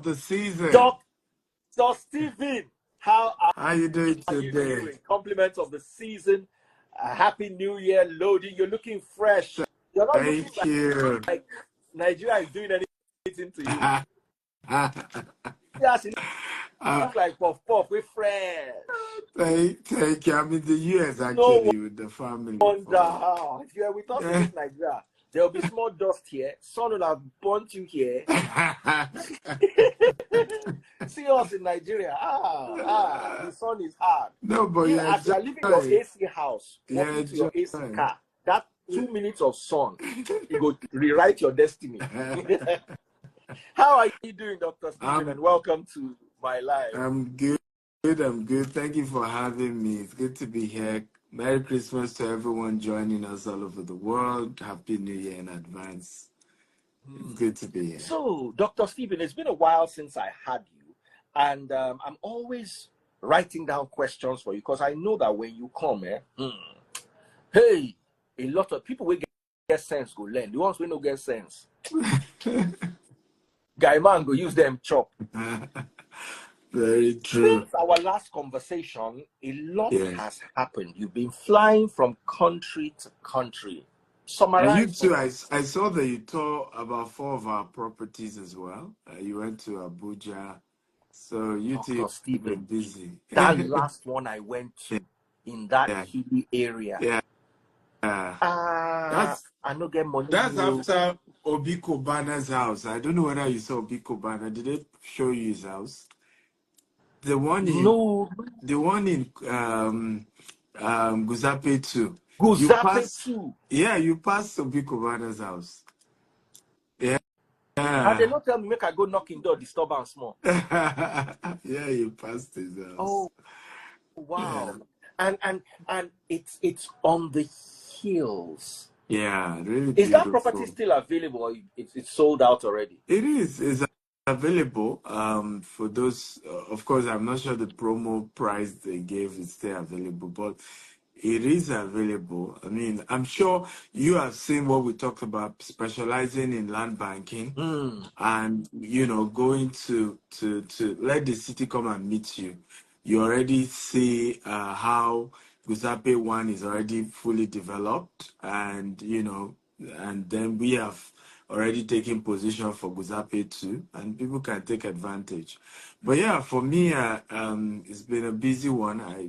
the season. Dr. Stephen, how you doing are you today? doing? Compliments of the season. Happy New Year, loading. You're looking fresh. You're not looking Thank you. like Nigeria is doing anything to you. Yes, it looks like puff puff. We're fresh. Thank you. I'm in the US No actually with the family. wonder how. If you're with us in this Nigeria, there'll be small dust here. Sun will have burnt you here. See us in Nigeria. The sun is hard. No, but You as you're leaving your AC house, walking to your AC car, that 2 minutes of sun, you go rewrite your destiny. How are you doing, Dr. Stephen? And welcome to my life. I'm good. I'm good. Thank you for having me. It's good to be here. Merry Christmas to everyone joining us all over the world. Happy New Year in advance. It's good to be here. So, Dr. Stephen, it's been a while since I had you, and I'm always writing down questions for you because I know that when you come, hey, a lot of people will get sense go learn. The ones we no get sense, guy man go use them chop. Very true. Since our last conversation, a lot has happened. You've been flying from country to country. Summarize. And you too. I saw that you tour about 4 of our properties as well. You went to Abuja. So you too have been busy. That last one I went to in that hilly area. I don't get money. That's after Obi Kobana's house. I don't know whether you saw Obi Kobana. Did they show you his house? The one in Guzape 2. Guzape 2. Yeah, you passed Obi Kobana's house. Yeah. And they not tell me make I go knock in door, disturb and small. Yeah, you passed his house. Oh wow. Yeah. And it's on the hills. Yeah, really. Is that property still available or it's sold out already? It is. It's available. For those, of course, I'm not sure the promo price they gave is still available, but it is available. I mean, I'm sure you have seen what we talked about, specializing in land banking and, going to let the city come and meet you. You already see how Guzape 1 is already fully developed, and, and then we have already taken position for Guzape 2, and people can take advantage. But yeah, for me, it's been a busy one. I,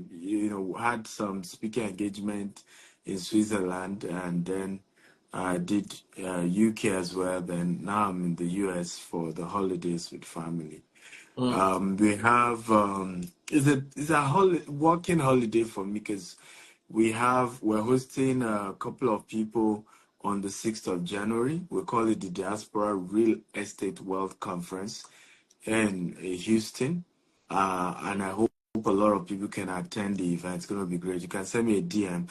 had some speaking engagement in Switzerland, and then I did UK as well. Then now I'm in the US for the holidays with family. We have it's a working holiday for me because we're hosting a couple of people on the 6th of January. We call it the Diaspora Real Estate Wealth Conference in Houston. And I hope a lot of people can attend the event. It's going to be great. You can send me a DM.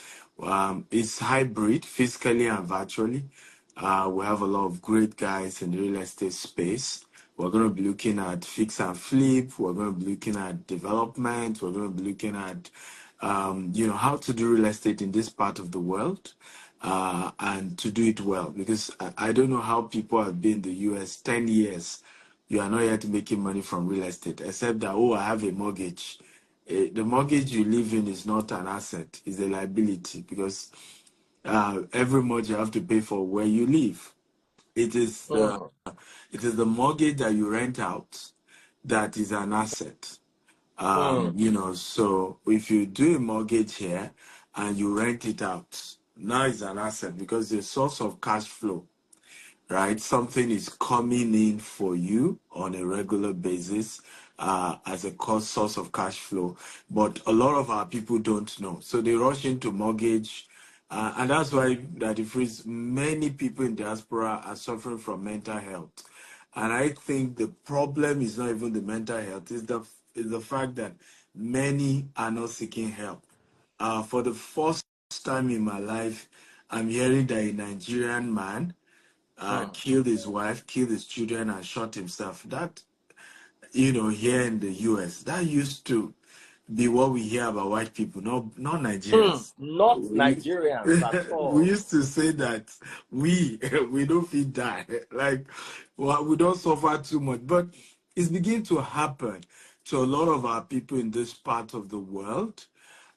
It's hybrid, physically and virtually. We have a lot of great guys in the real estate space. We're going to be looking at fix and flip. We're going to be looking at development. We're going to be looking at, how to do real estate in this part of the world. And to do it well, because I don't know how people have been in the US 10 years. You are not yet making money from real estate, except that, I have a mortgage. The mortgage you live in is not an asset, it's a liability, because every month you have to pay for where you live. It is the mortgage that you rent out that is an asset. So if you do a mortgage here and you rent it out, now it's an asset because the source of cash flow, right? Something is coming in for you on a regular basis as a cost source of cash flow. But a lot of our people don't know. So they rush into mortgage. And that's why many people in diaspora are suffering from mental health. And I think the problem is not even the mental health, it's the fact that many are not seeking help. For the first time in my life, I'm hearing that a Nigerian man killed his wife, killed his children, and shot himself. That, here in the US, that used to be what we hear about white people, not Nigerians. Not Nigerians at all. We used to say that we don't feel die. Like, we don't suffer too much. But It's beginning to happen to a lot of our people in this part of the world,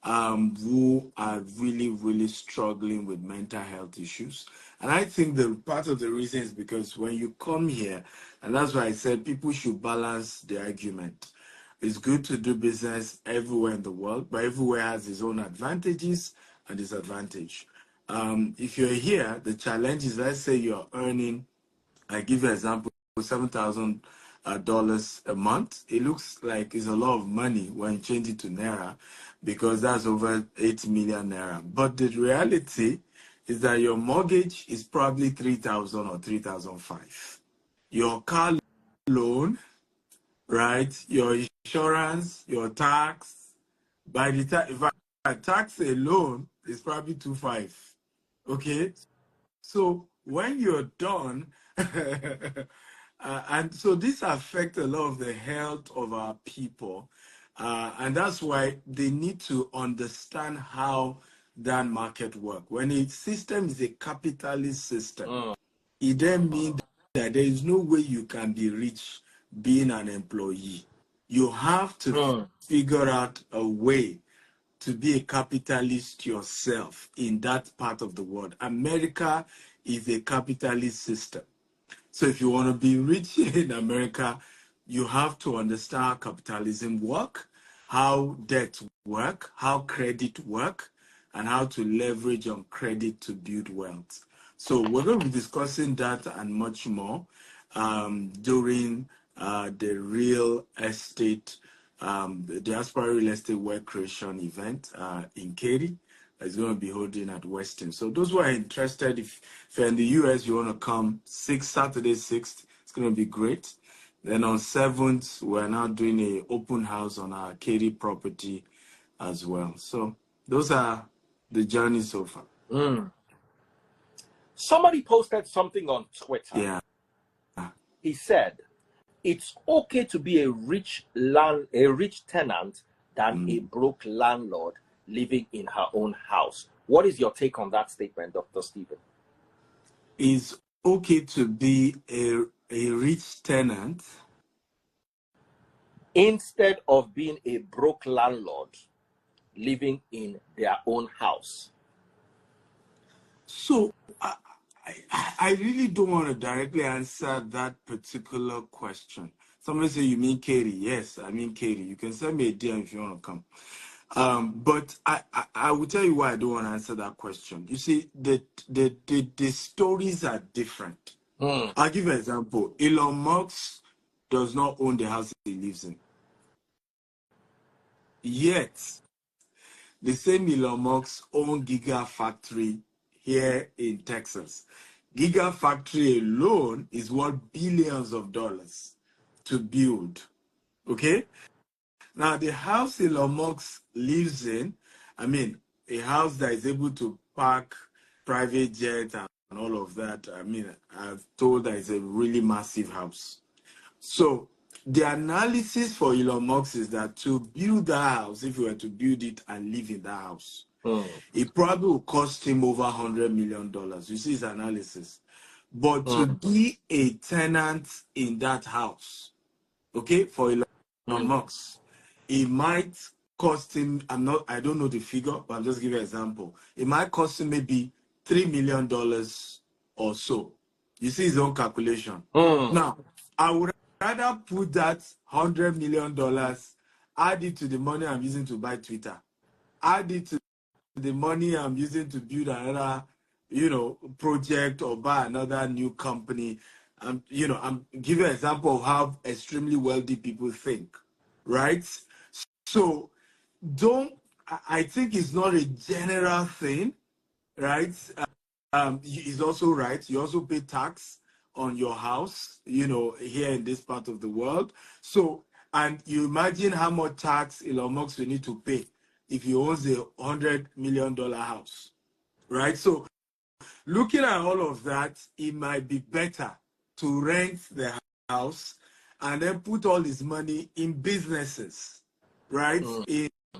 who are really, really struggling with mental health issues. And I think the part of the reason is because when you come here, and that's why I said people should balance the argument. It's good to do business everywhere in the world, but everywhere has its own advantages and disadvantage. If you're here, the challenge is, let's say you're earning, I give you an example, $7,000 a month. It looks like it's a lot of money when you change it to naira, because that's over 8 million naira. But the reality is that your mortgage is probably 3,000 or 3,005. Your car loan, right? Your insurance, your tax. By the time, if I tax alone, is probably 2.5. Okay, so when you're done, and so this affects a lot of the health of our people, and that's why they need to understand how that market work. When a system is a capitalist system, it then means that there is no way you can be rich being an employee. You have to figure out a way to be a capitalist yourself in that part of the world. America is a capitalist system. So if you want to be rich in America, you have to understand how capitalism work, how debt work, how credit work, and how to leverage on credit to build wealth. So we're going to be discussing that and much more during the real estate, the Diaspora Real Estate Wealth Creation event in Katy. It's going to be holding at Weston. So those who are interested, if you're in the US, you want to come Saturday 6th, it's going to be great. Then on 7th, we're now doing an open house on our Katy property as well. So those are the journeys so far. Somebody posted something on Twitter. Yeah. He said, it's okay to be a rich tenant than a broke landlord living in her own house. What is your take on that statement, Dr. Stephen? It's okay to be a rich tenant instead of being a broke landlord living in their own house. So I really don't want to directly answer that particular question. Somebody say, you mean Katie? Yes, I mean Katie. You can send me a DM if you want to come. But I will tell you why I don't want to answer that question. You see, the stories are different. I'll give you an example. Elon Musk does not own the house he lives in. Yet, the same Elon Musk owns Gigafactory here in Texas. Gigafactory alone is worth billions of dollars to build. Okay? Now, the house Elon Musk lives in, I mean, a house that is able to park private jet and all of that, I mean, I've told that it's a really massive house. So the analysis for Elon Musk is that to build that house, if you were to build it and live in that house, it probably will cost him over $100 million. You see his analysis. But to be a tenant in that house, okay, for Elon Musk, it might cost him, I don't know the figure, but I'll just give you an example. It might cost him maybe $3 million or so. You see his own calculation. Now, I would rather put that $100 million, add it to the money I'm using to buy Twitter, add it to the money I'm using to build another, project or buy another new company. I'm giving an example of how extremely wealthy people think, right? So I think it's not a general thing, right? He's also right. You also pay tax on your house, here in this part of the world. So, and you imagine how much tax Elon Musk will need to pay if he owns a $100 million house, right? So, looking at all of that, it might be better to rent the house and then put all his money in businesses, right?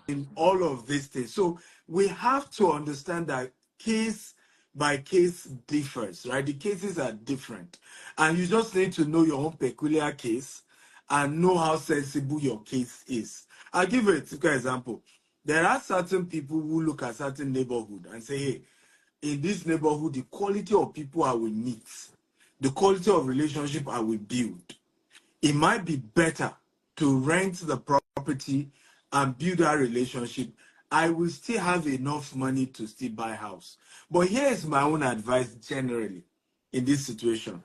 In all of these things. So we have to understand that case by case differs, right? The cases are different. And you just need to know your own peculiar case and know how sensible your case is. I'll give you a typical example. There are certain people who look at certain neighborhood and say, hey, in this neighborhood, the quality of people I will meet, the quality of relationship I will build, it might be better to rent the property and build that relationship. I will still have enough money to still buy a house. But here's my own advice generally in this situation.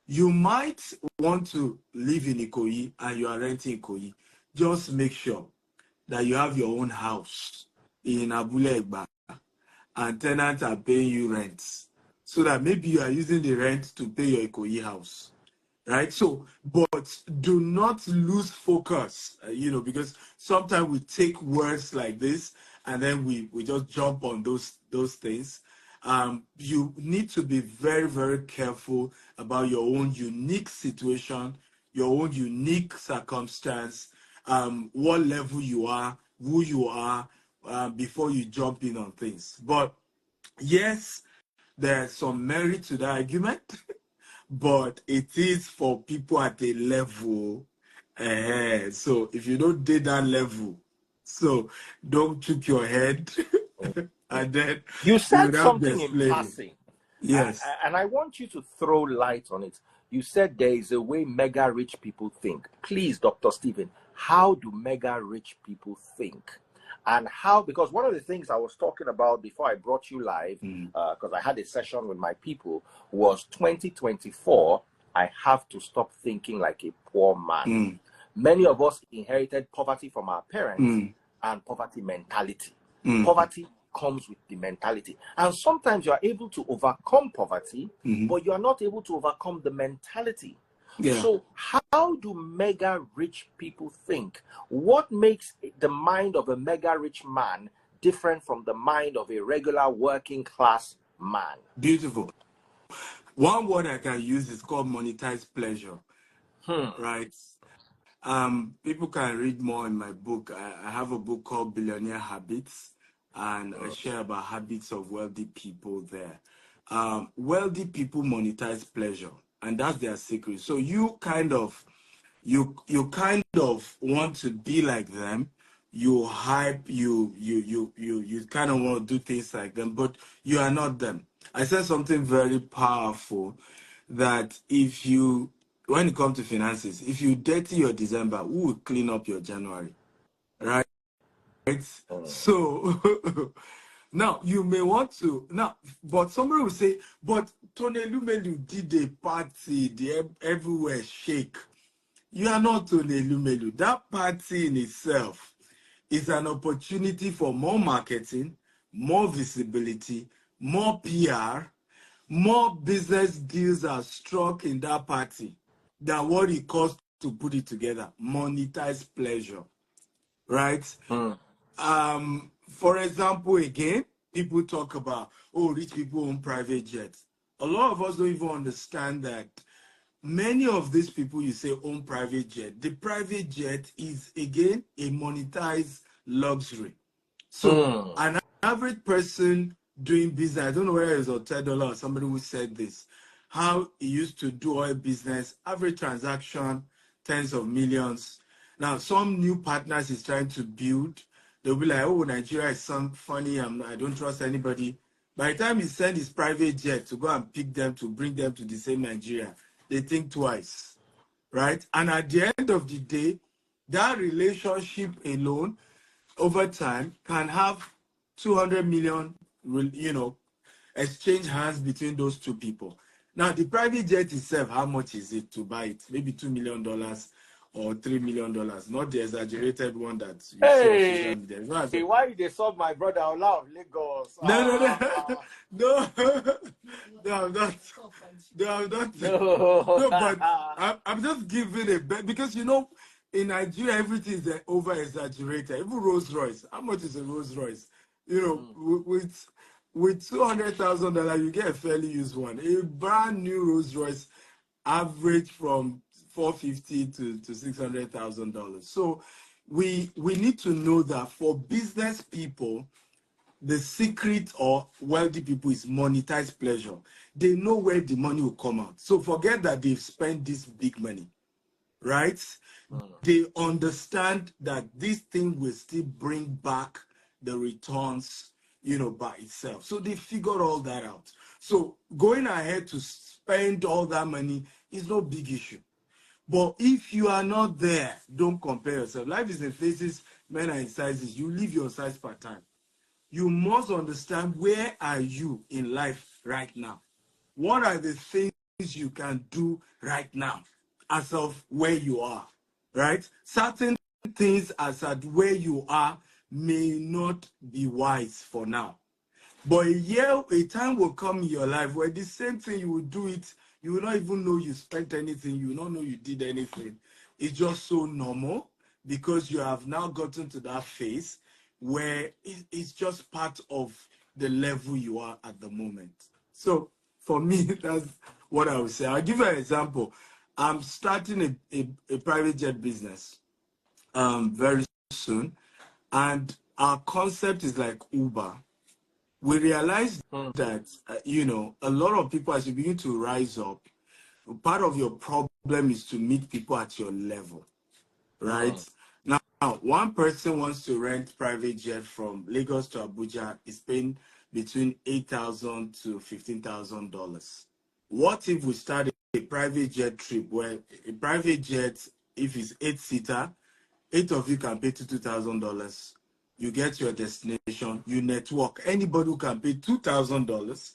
You might want to live in Ikoyi and you are renting Ikoyi. Just make sure that you have your own house in Abule Egba and tenants are paying you rent. So that maybe you are using the rent to pay your Ikoyi house. Right? So, but do not lose focus, because sometimes we take words like this and then we just jump on those things. You need to be very, very careful about your own unique situation, your own unique circumstance, what level you are, who you are, before you jump in on things. But yes, there's some merit to the argument. But it is for people at a level. So if you don't date that level, so don't took your head and then You you said would have to something in explain it. passing, Yes. and I want you to throw light on it. You said there is a way mega rich people think. Please, Dr. Stephen, how do mega rich people think? And how, because one of the things I was talking about before I brought you live, because I had a session with my people, was 2024, I have to stop thinking like a poor man. Many of us inherited poverty from our parents and poverty mentality. Poverty comes with the mentality. And sometimes you are able to overcome poverty, but you are not able to overcome the mentality. Yeah. So how do mega rich people think? What makes the mind of a mega rich man different from the mind of a regular working class man? Beautiful. One word I can use is called monetized pleasure. Right? People can read more in my book. I have a book called Billionaire Habits, and I share about habits of wealthy people there. Wealthy people monetize pleasure, and that's their secret. So you kind of want to be like them. You hype, you kind of want to do things like them, but you are not them. I said something very powerful, that when it comes to finances, if you dirty your December, who will clean up your January? Right? So now you may want to but somebody will say, but Tony Lumelu did a party, everywhere shake. You are not Tony Lumelu. That party in itself is an opportunity for more marketing, more visibility, more PR, more business deals are struck in that party than what it costs to put it together. Monetize pleasure, right? For example, again, people talk about, oh, rich people own private jets. A lot of us don't even understand that many of these people you say own private jet. The private jet is, again, a monetized luxury. So an average person doing business, I don't know whether it's $10 or somebody who said this, how he used to do oil business, average transaction, tens of millions. Now, some new partners he's trying to build, they'll be like, oh, Nigeria is some funny, I don't trust anybody. By the time he sends his private jet to go and pick them, to bring them to the same Nigeria, they think twice, right? And at the end of the day, that relationship alone over time can have 200 million, exchange hands between those two people. Now, the private jet itself, how much is it to buy it? Maybe $2 million or $3 million, not the exaggerated one that you see on social media. Hey, why they solve my brother out Lagos? No, no, no, I'm not. No, I'm not. No, but I'm just giving a bet because in Nigeria everything is over exaggerated. Even Rolls Royce, how much is a Rolls Royce? With $200,000, you get a fairly used one. A brand new Rolls Royce average from $450 to $600,000. So we need to know that for business people, the secret of wealthy people is monetized pleasure. They know where the money will come out. So forget that they've spent this big money, right? They understand that this thing will still bring back the returns, by itself. So they figured all that out. So going ahead to spend all that money is no big issue. But if you are not there, don't compare yourself. Life is in phases, men are in sizes. You live your size per time. You must understand, where are you in life right now? What are the things you can do right now as of where you are, right? Certain things as at where you are may not be wise for now. But a time will come in your life where the same thing, you will do it, you will not even know you spent anything, you will not know you did anything. It's just so normal, because you have now gotten to that phase where it's just part of the level you are at the moment. So for me, that's what I would say. I'll give you an example. I'm starting a private jet business very soon, and our concept is like Uber. We realize that, a lot of people, as you begin to rise up, part of your problem is to meet people at your level, right? Now, one person wants to rent private jet from Lagos to Abuja, is paying between $8,000 to $15,000. What if we start a private jet trip where a private jet, if it's 8-seater, 8 of you can pay $2,000. You get your destination, you network. Anybody who can pay $2,000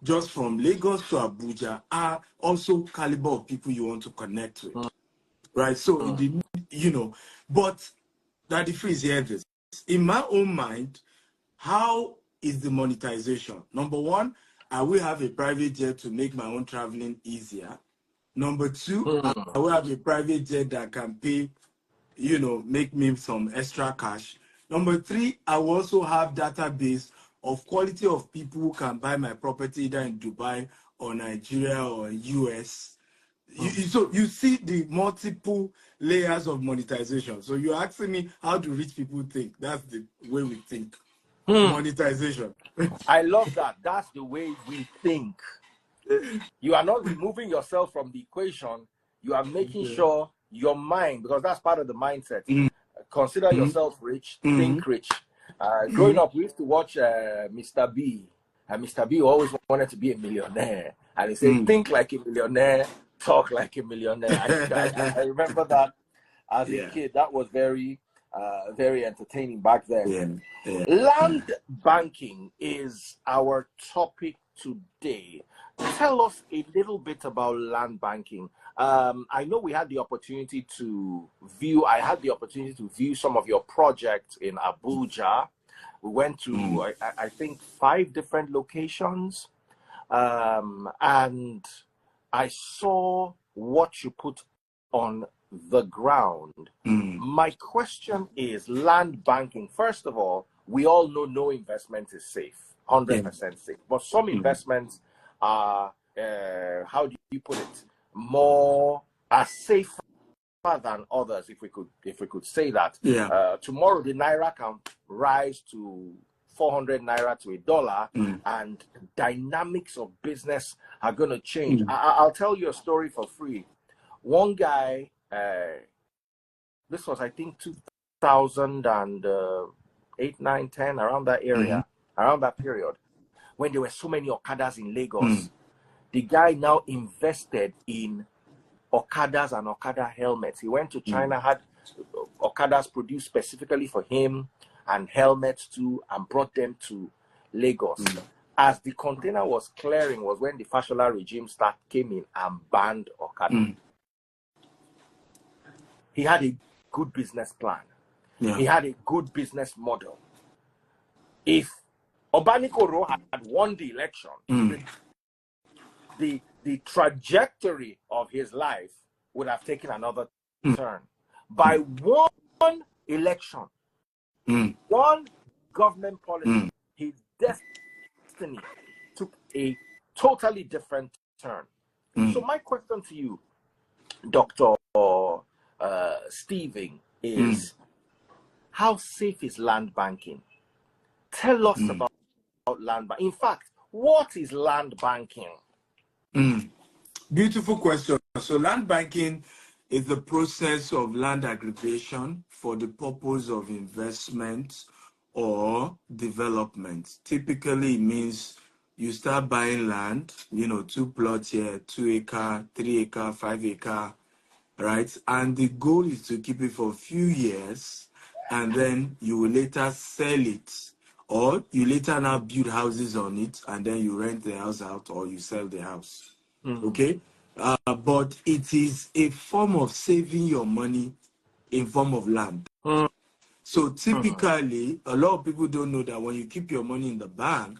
just from Lagos to Abuja are also caliber of people you want to connect with, right? So, but that the freeze here this. In my own mind, how is the monetization? Number one, I will have a private jet to make my own traveling easier. Number two, I will have a private jet that can pay, make me some extra cash. Number three, I will also have database of quality of people who can buy my property either in Dubai or Nigeria or US. So you see the multiple layers of monetization. So you're asking me, how do rich people think? That's the way we think. Monetization. I love that. That's the way we think. You are not removing yourself from the equation. You are making sure your mind, because that's part of the mindset. Consider yourself rich, think rich. Growing up, we used to watch Mr. B. And Mr. B always wanted to be a millionaire. And he said, think like a millionaire, talk like a millionaire. I remember that as a kid. That was very, very entertaining back then. Land banking is our topic today. Tell us a little bit about land banking. I know we had the opportunity to view, I had the opportunity to view some of your projects in Abuja. We went to, I think, 5 different locations. And I saw what you put on the ground. My question is, land banking, first of all, we all know no investment is safe, 100% safe. But some investments are, how do you put it, more are safer than others, if we could say that. Tomorrow the naira can rise to 400 naira to $1, and dynamics of business are going to change. I'll tell you a story for free. One guy, this was, I think, 2008, 9, 10, around that area, around that period, when there were so many Okadas in Lagos. The guy now invested in Okadas and Okada helmets. He went to China, had Okadas produced specifically for him, and helmets too, and brought them to Lagos. As the container was clearing was when the Fashola regime came in and banned Okada. He had a good business plan. He had a good business model. If Obanikoro had won the election, the trajectory of his life would have taken another turn. By one election, one government policy, his destiny took a totally different turn. So my question to you, Dr. Stephen, is how safe is land banking? Tell us about land banking. In fact, what is land banking? Beautiful question. So land banking is the process of land aggregation for the purpose of investment or development. Typically, it means you start buying land, 2 plots here, 2 acre, 3 acre, 5 acre, right? And the goal is to keep it for a few years, and then you will later sell it, or you later now build houses on it, and then you rent the house out or you sell the house. Okay? But it is a form of saving your money in form of land. So typically, a lot of people don't know that when you keep your money in the bank,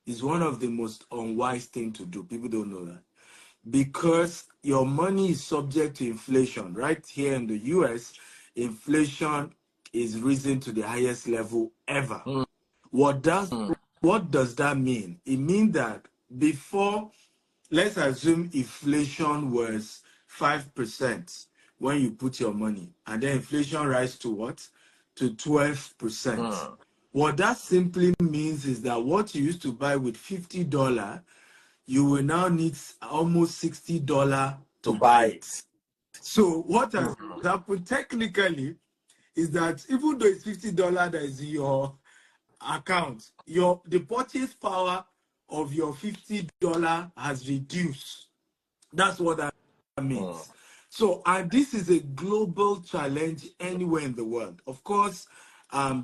is one of the most unwise thing to do. People don't know that. Because your money is subject to inflation. Right here in the US, inflation is risen to the highest level ever. What does that mean? It means that before, let's assume inflation was 5% when you put your money, and then inflation rise to what? To 12%. What that simply means is that what you used to buy with $50, you will now need almost $60 to buy it. So what has happened technically is that even though it's $50 that is in your account, the purchase power of your $50 has reduced. That's what that means. So, and this is a global challenge anywhere in the world. Of course,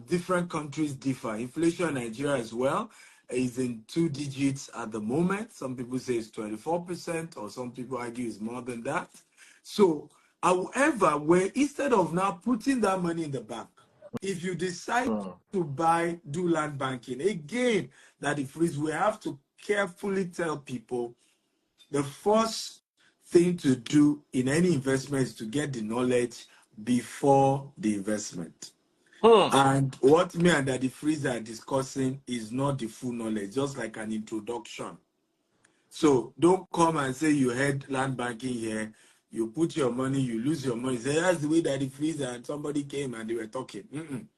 different countries differ. Inflation in Nigeria as well is in 2 digits at the moment. Some people say it's 24%, or some people argue it's more than that. So, however, where instead of now putting that money in the bank, if you decide to do land banking, again, that it frees, we have to carefully tell people the first thing to do in any investment is to get the knowledge before the investment. And what me and Daddy Freeze are discussing is not the full knowledge, just like an introduction. So don't come and say you had land banking here, you put your money, you lose your money. Say that's the way Daddy Freeze and somebody came and they were talking.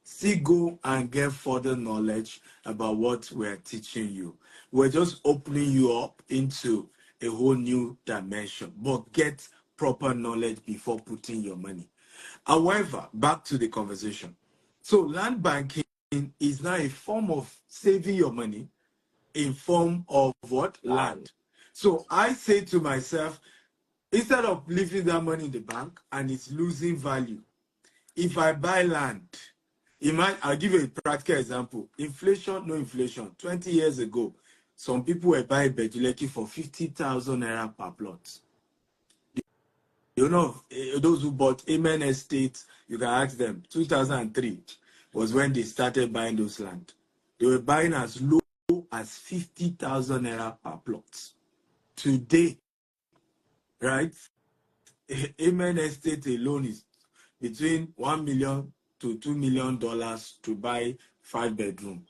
See, go and get further knowledge about what we're teaching you. We're just opening you up into a whole new dimension, but get proper knowledge before putting your money. However, back to the conversation. So land banking is now a form of saving your money in form of what? Land. So I say to myself, instead of leaving that money in the bank and it's losing value, if I buy land, I'll give you a practical example. Inflation, no inflation. 20 years ago, some people were buying Bejuleki for 50,000 naira per plot. Those who bought Amen Estate, you can ask them. 2003 was when they started buying those land. They were buying as low as 50,000 naira per plot. Today, right? Amen Estate alone is between $1 million to $2 million to buy 5-bedroom.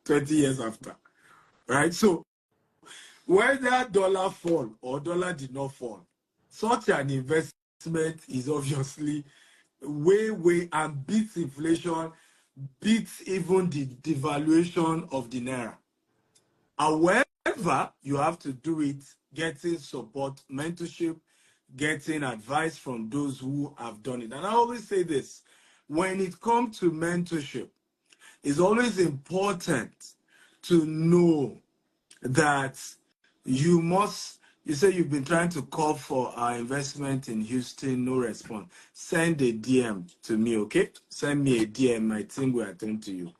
20 years after, right? So whether dollar fall or dollar did not fall, such an investment is obviously way and beats inflation, beats even the devaluation of the naira. However, you have to do it getting support, mentorship, getting advice from those who have done it. And I always say this, when it comes to mentorship, it's always important to know that you say you've been trying to call for our investment in Houston, no response. Send a DM to me, okay? Send me a DM, my team will attend to you.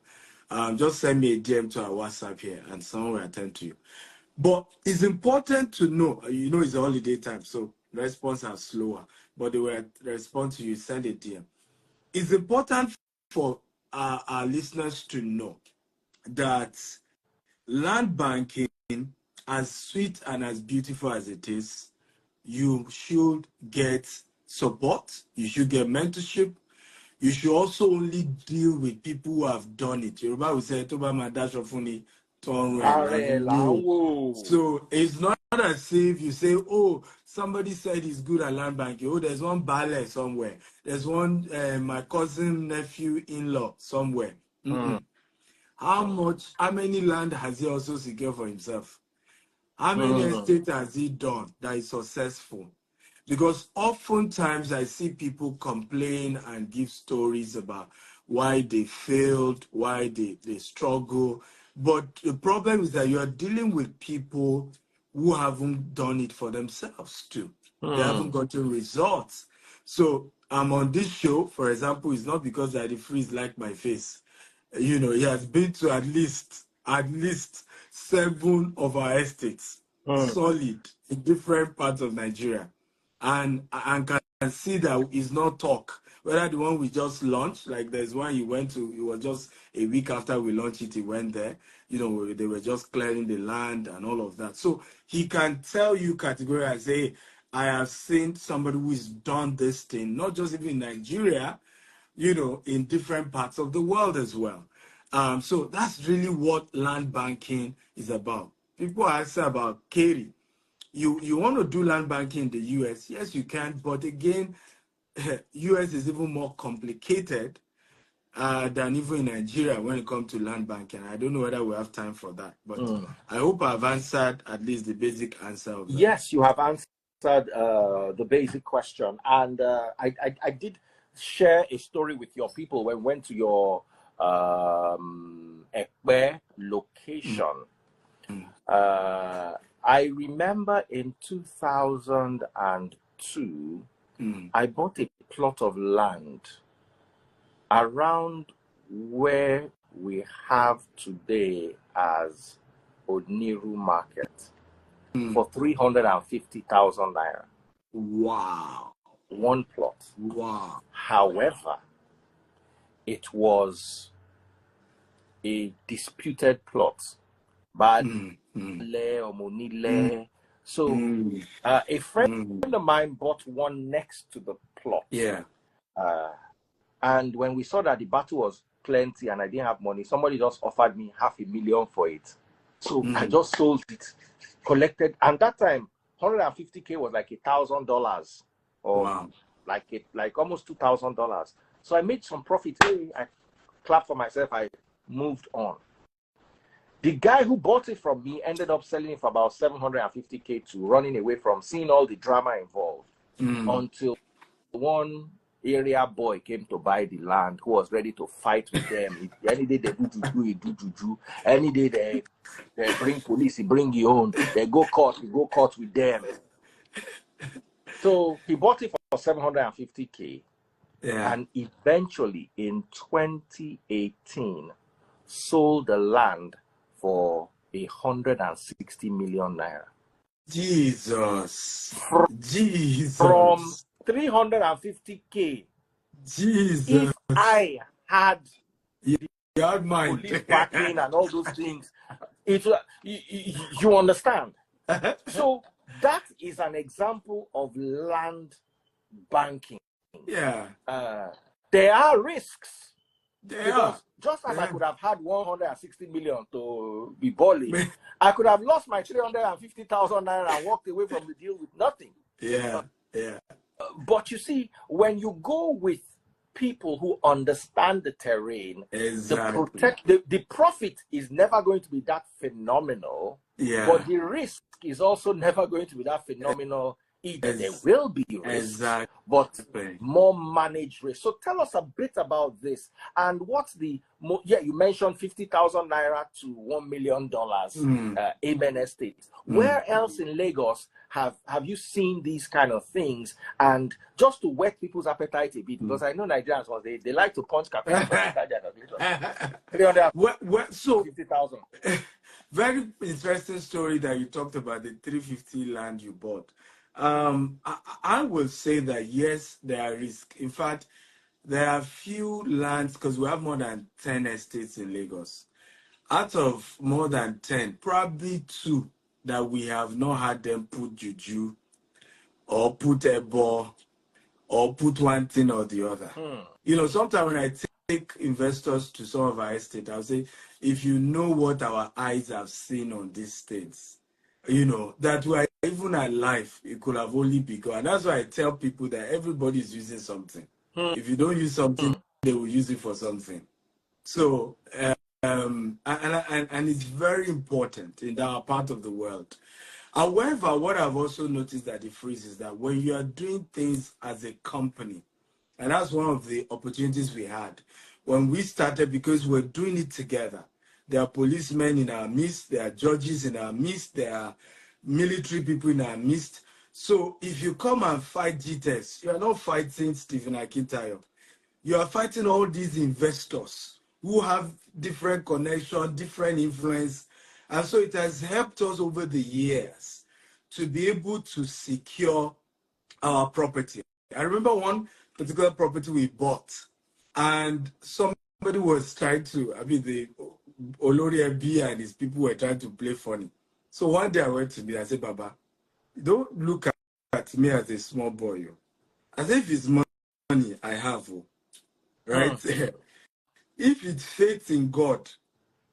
Just send me a DM to our WhatsApp here and someone will attend to you. But it's important to know, it's a holiday time, so response are slower, but they will respond to you, send a DM. It's important for our listeners to know that land banking, as sweet and as beautiful as it is, you should get support, you should get mentorship, you should also only deal with people who have done it. Yoruba will say, Toba Madasho Funi, so it's not as if you say, oh, somebody said he's good at land banking. Oh, there's one Bale somewhere. There's one, my cousin, nephew, in-law somewhere. How many land has he also secured for himself? How many estates has he done that is successful? Because oftentimes I see people complain and give stories about why they failed, why they struggle. But the problem is that you are dealing with people who haven't done it for themselves too. They haven't gotten results. So I'm on this show, for example, it's not because Daddy Freeze like my face. You know, he has been to at least 7 of our estates, solid in different parts of Nigeria, and can see that it's not talk. Whether the one we just launched, like there's one he went to, it was just a week after we launched it, he went there. You know, they were just clearing the land and all of that. So he can tell you categorically and say, I have seen somebody who has done this thing, not just even in Nigeria, you know, in different parts of the world as well. So that's really what land banking is about. People ask about Katie. You want to do land banking in the US? Yes, you can, but again, US is even more complicated than even in Nigeria when it comes to land banking. I don't know whether we have time for that, but I hope I've answered at least the basic answer of that. Yes, you have answered the basic question, and I did share a story with your people when we went to your Ekpe location. I remember in 2002, I bought a plot of land around where we have today as Odniru Market for 350,000 naira. Wow. One plot. Wow. However, it was a disputed plot. But so a friend of mine bought one next to the plot. Yeah. And when we saw that the battle was plenty and I didn't have money, somebody just offered me 500,000 for it. So I just sold it, collected, and that time 150K was like $1,000 or like almost $2,000. So I made some profit. Hey, I clapped for myself. I moved on. The guy who bought it from me ended up selling it for about 750K to running away from seeing all the drama involved until one area boy came to buy the land who was ready to fight with them. Any day they do juju, he do juju. Any day they bring police, he bring your own. They go court, he go court with them. So he bought it for 750K. Yeah. And eventually in 2018 sold the land for 160 million naira. Jesus. From 350K. Jesus. If I had mind. police backing and all those things, you understand? So that is an example of land banking. Yeah. There are risks. Because just as I could have had 160 million to be balling, I could have lost my 350,000 naira and walked away from the deal with nothing. Yeah. But you see, when you go with people who understand the terrain, exactly. the profit is never going to be that phenomenal. Yeah. But the risk is also never going to be that phenomenal either. There will be risks, but more managed risk. So tell us a bit about this and what's the you mentioned 50,000 naira to $1 million Amen Estate. Where else in Lagos have you seen these kind of things? And just to whet people's appetite a bit, because I know Nigerians they like to punch capital. 350,000. Very interesting story that you talked about, the 350 land you bought. I will say that yes, there are risks. In fact, there are few lands because we have more than 10 estates in Lagos. Out of more than 10, probably 2 that we have not had them put juju or put a ball or put one thing or the other. You know, sometimes when I take investors to some of our estates, I'll say, if you know what our eyes have seen on these things, you know, that we are even alive, it could have only begun. And that's why I tell people that everybody is using something. If you don't use something, they will use it for something. So, and it's very important in our part of the world. However, what I've also noticed that difference is that when you are doing things as a company, and that's one of the opportunities we had when we started, because we're doing it together. There are policemen in our midst, there are judges in our midst, there are military people in our midst. So if you come and fight GTS, you are not fighting Stephen Akintayo. You are fighting all these investors who have different connections, different influence. And so it has helped us over the years to be able to secure our property. I remember one particular property we bought, and somebody was trying to, the Olori Ebi and his people were trying to play funny. So one day I went to me, I said, Baba, don't look at me as a small boy. As if it's money I have, right? If it's faith in God,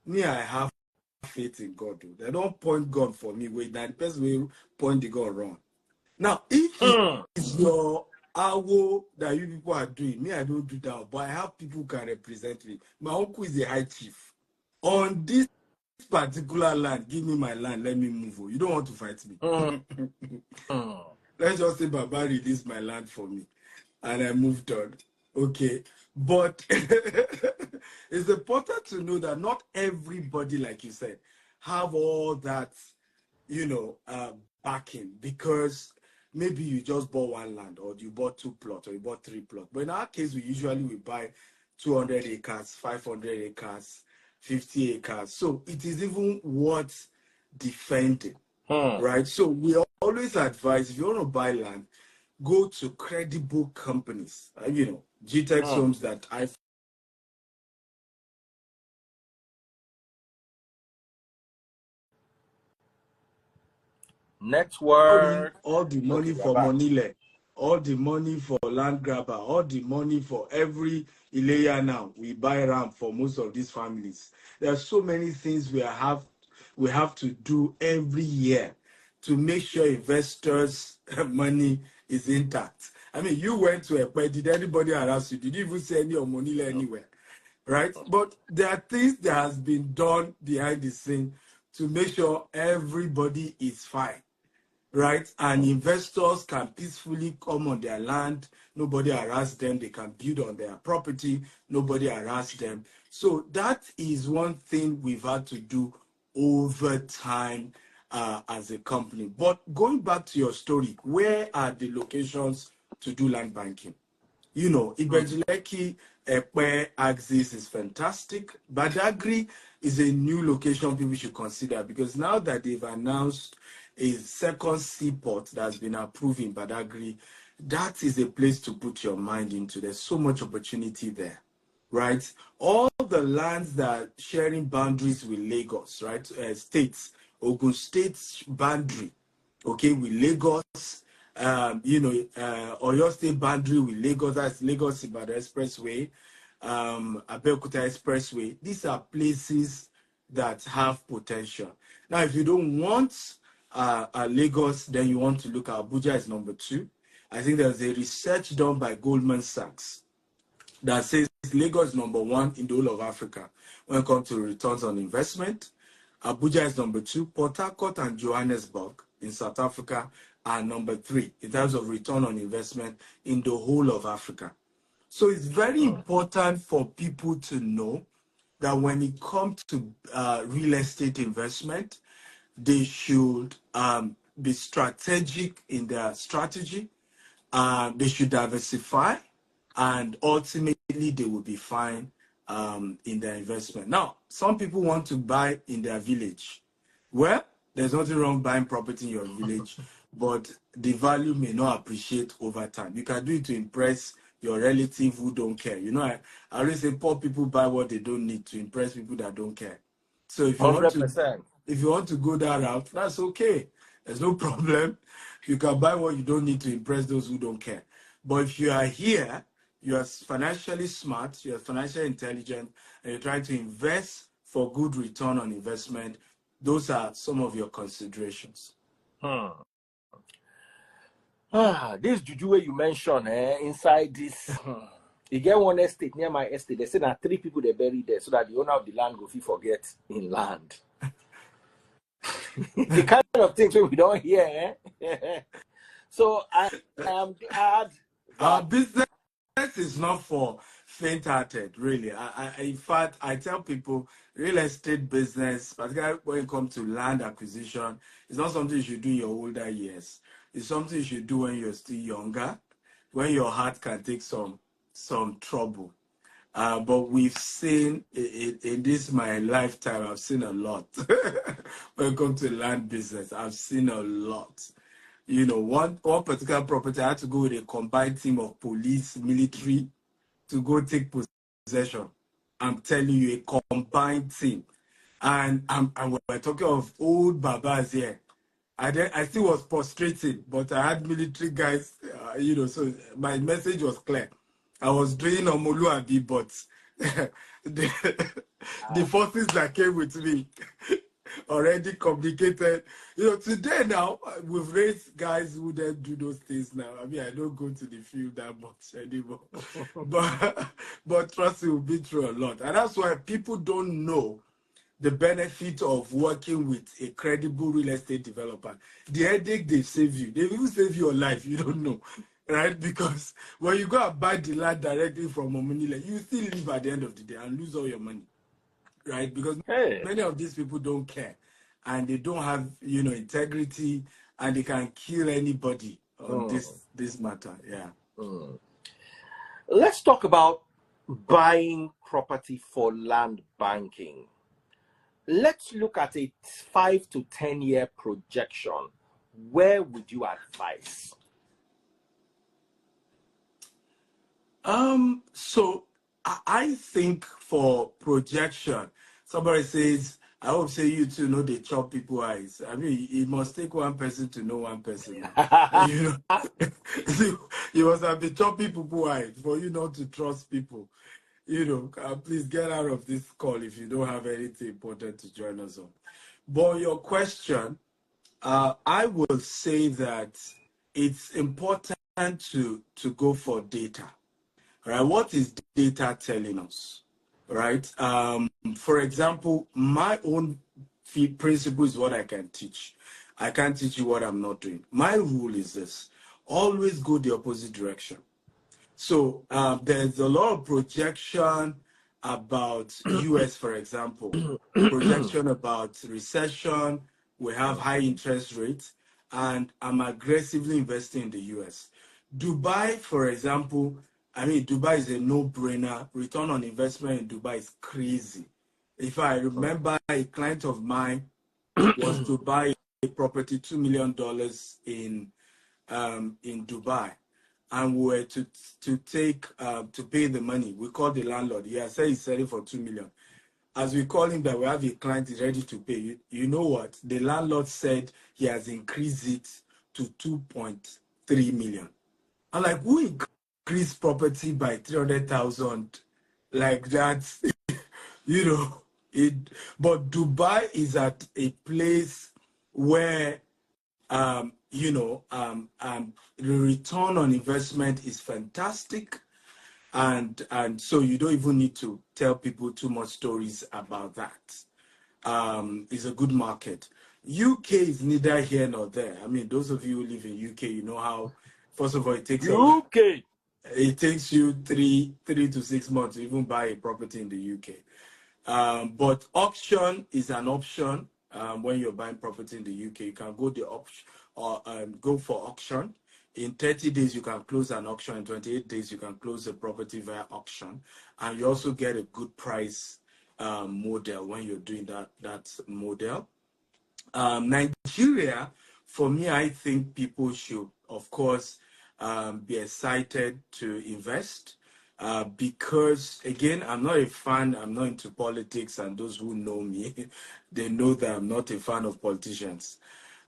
me, I have faith in God. They don't point God for me. Wait, that person will point the God wrong. Now, if it's your awo that you people are doing, me, I don't do that, but I have people who can represent me. My uncle is a high chief. On this particular land, give me my land, let me move. You don't want to fight me. Let's just say Baba released my land for me, and I moved on. Okay, but it's important to know that not everybody, like you said, have all that, backing, because maybe you just bought one land, or you bought 2 plots, or you bought 3 plots. But in our case, we buy 200 acres, 500 acres, 50 acres. So it is even worth defending, right? So we always advise, if you want to buy land, go to credible companies, GTEX homes that I network. all the money for Monile, all the money for land grabber, all the money for every Ilea now. We buy RAM for most of these families. There are so many things we have to do every year to make sure investors' money is intact. I mean, you went to a did anybody harass you? Did you even see any of Monile anywhere? Right? But there are things that has been done behind the scene to make sure everybody is fine, right? And investors can peacefully come on their land. Nobody harass them. They can build on their property. Nobody harass them. So that is one thing we've had to do over time as a company. But going back to your story, where are the locations to do land banking? Ibejuleki, Ekpe, Axis is fantastic. Badagry is a new location people should consider, because now that they've announced a second seaport that's been approved in Badagry, that is a place to put your mind into. There's so much opportunity there, right? All the lands that are sharing boundaries with Lagos, right? States, Ogun State's boundary, okay, with Lagos, Oyo State boundary with Lagos, that's Lagos Ibadan Expressway, Abeokuta Expressway. These are places that have potential. Now, if you don't want Lagos, then you want to look at Abuja is number 2. I think there's a research done by Goldman Sachs that says Lagos is number 1 in the whole of Africa when it comes to returns on investment. Abuja is number 2. Port Harcourt and Johannesburg in South Africa are number 3 in terms of return on investment in the whole of Africa. So it's very important for people to know that when it comes to real estate investment, they should be strategic in their strategy. They should diversify, and ultimately they will be fine in their investment. Now, some people want to buy in their village. Well, there's nothing wrong buying property in your village, but the value may not appreciate over time. You can do it to impress your relative who don't care. I always say poor people buy what they don't need to impress people that don't care. So if you 100%. if you want to go that route, that's okay. There's no problem. You can buy what you don't need to impress those who don't care. But if you are here, you are financially smart, you are financially intelligent, and you're trying to invest for good return on investment, those are some of your considerations. This juju where you mentioned inside this, you get one estate near my estate. They say that 3 people they buried there so that the owner of the land go forget in land. The kind of things we don't hear. So I am glad Our that. business is not for faint-hearted, really. In fact, I tell people real estate business, particularly when it comes to land acquisition, it's not something you should do in your older years. It's something you should do when you're still younger, when your heart can take some trouble. But we've seen in this my lifetime, I've seen a lot. When it comes to land business, I've seen a lot. You know, one particular property, I had to go with a combined team of police, military to go take possession. I'm telling you, a combined team. And we're talking of old babas here. I still was frustrated, but I had military guys, so my message was clear. I was doing Omoluabi, but the forces that came with me already communicated. Today now, we've raised guys who don't do those things now. I mean, I don't go to the field that much anymore. but trust me, we've been through a lot. And that's why people don't know the benefit of working with a credible real estate developer. The headache they save you, they will save your life. You don't know, right? Because when you go and buy the land directly from Omunile, you still live at the end of the day and lose all your money, right? Because Hey. many of these people don't care and they don't have, integrity, and they can kill anybody on this matter. Yeah. Let's talk about buying property for land banking. Let's look at a 5 to 10 year projection. Where would you advise? So I think for projection, somebody says, I hope say you two know they chop people eyes. I mean, it must take one person to know one person now. You must have been chopping people eyes for you not to trust people. Please get out of this call if you don't have anything important to join us on. But your question, I will say that it's important to go for data. Right? What is data telling us? Right? For example, my own principle is what I can teach. I can't teach you what I'm not doing. My rule is this: always go the opposite direction. So there's a lot of projection about US, for example, projection about recession. We have high interest rates, and I'm aggressively investing in the US. Dubai, for example, I mean, Dubai is a no-brainer. Return on investment in Dubai is crazy. If I remember, a client of mine was to buy a property, $2 million in Dubai, and we were to pay the money. We called the landlord. He said he's selling for $2 million. As we call him that we have a client is ready to pay. You know what? The landlord said he has increased it to 2.3 million. I'm like, who increased property by 300,000 like that? It. But Dubai is at a place where the return on investment is fantastic, and so you don't even need to tell people too much stories about that. It's a good market. UK is neither here nor there. I mean, those of you who live in UK, you know how, first of all, it takes UK. It takes you three to 6 months to even buy a property in the UK. But auction is an option. When you're buying property in the UK, you can go the option or go for auction. In 30 days, you can close an auction. In 28 days, you can close the property via auction, and you also get a good price model when you're doing that model. Nigeria, for me, I think people should, of course, be excited to invest. Because again, I'm not a fan, I'm not into politics, and those who know me, they know that I'm not a fan of politicians.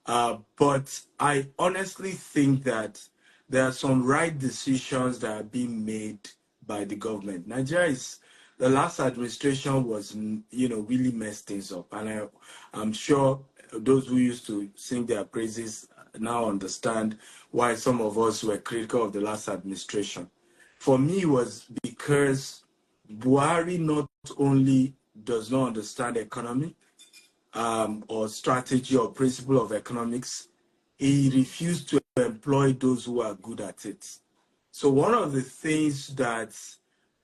But I honestly think that there are some right decisions that are being made by the government. The last administration was, really messed things up. And I'm sure those who used to sing their praises now understand why some of us were critical of the last administration. For me, it was because Buhari not only does not understand economy, or strategy or principle of economics, he refused to employ those who are good at it. So one of the things that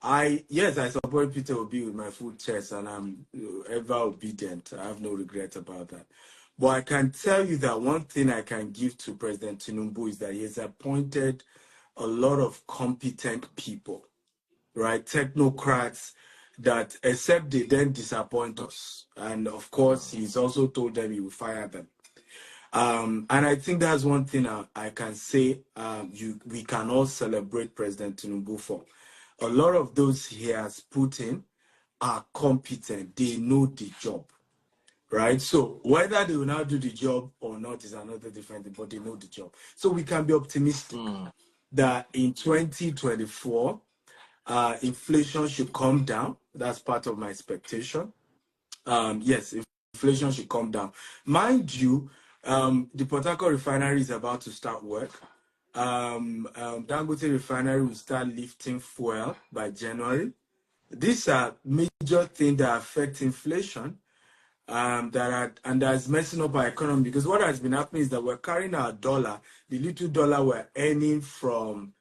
I support Peter Obi with my full chest, and I'm ever obedient. I have no regret about that. But I can tell you that one thing I can give to President Tinubu is that he has appointed a lot of competent people, right? Technocrats that, except they then disappoint us. And of course, he's also told them he will fire them. And I think that's one thing I can say we can all celebrate President Tinubu for. A lot of those he has put in are competent. They know the job, right? So whether they will now do the job or not is another different thing, but they know the job. So we can be optimistic that in 2024, inflation should come down. That's part of my expectation. Yes, inflation should come down. Mind you, the Port Harcourt refinery is about to start work. Dangote refinery will start lifting fuel by January. These are major things that affect inflation, that's messing up our economy, because what has been happening is that we're carrying our dollar, the little dollar we're earning from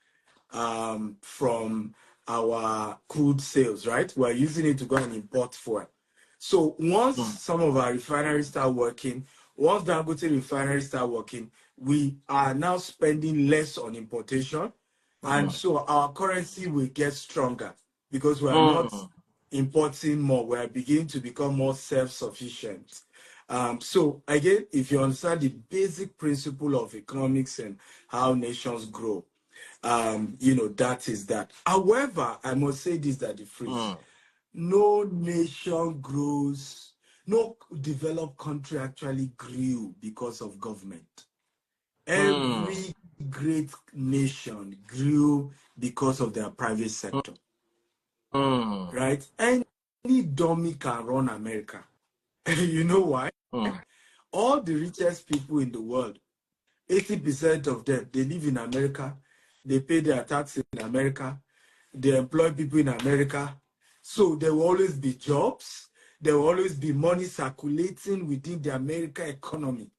our crude sales, right? We're using it to go and import fuel. So once some of our refineries start working, once the Dangote refineries start working, we are now spending less on importation. And so our currency will get stronger because we are not importing more. We are beginning to become more self-sufficient. So again, if you understand the basic principle of economics and how nations grow, that is that. However, I must say this, that the phrase, no nation grows, no developed country actually grew because of government. Every great nation grew because of their private sector. Right? Any dummy can run America. You know why? All the richest people in the world, 80% of them, they live in America. They pay their tax in America. They employ people in America. So there will always be jobs. There will always be money circulating within the American economy.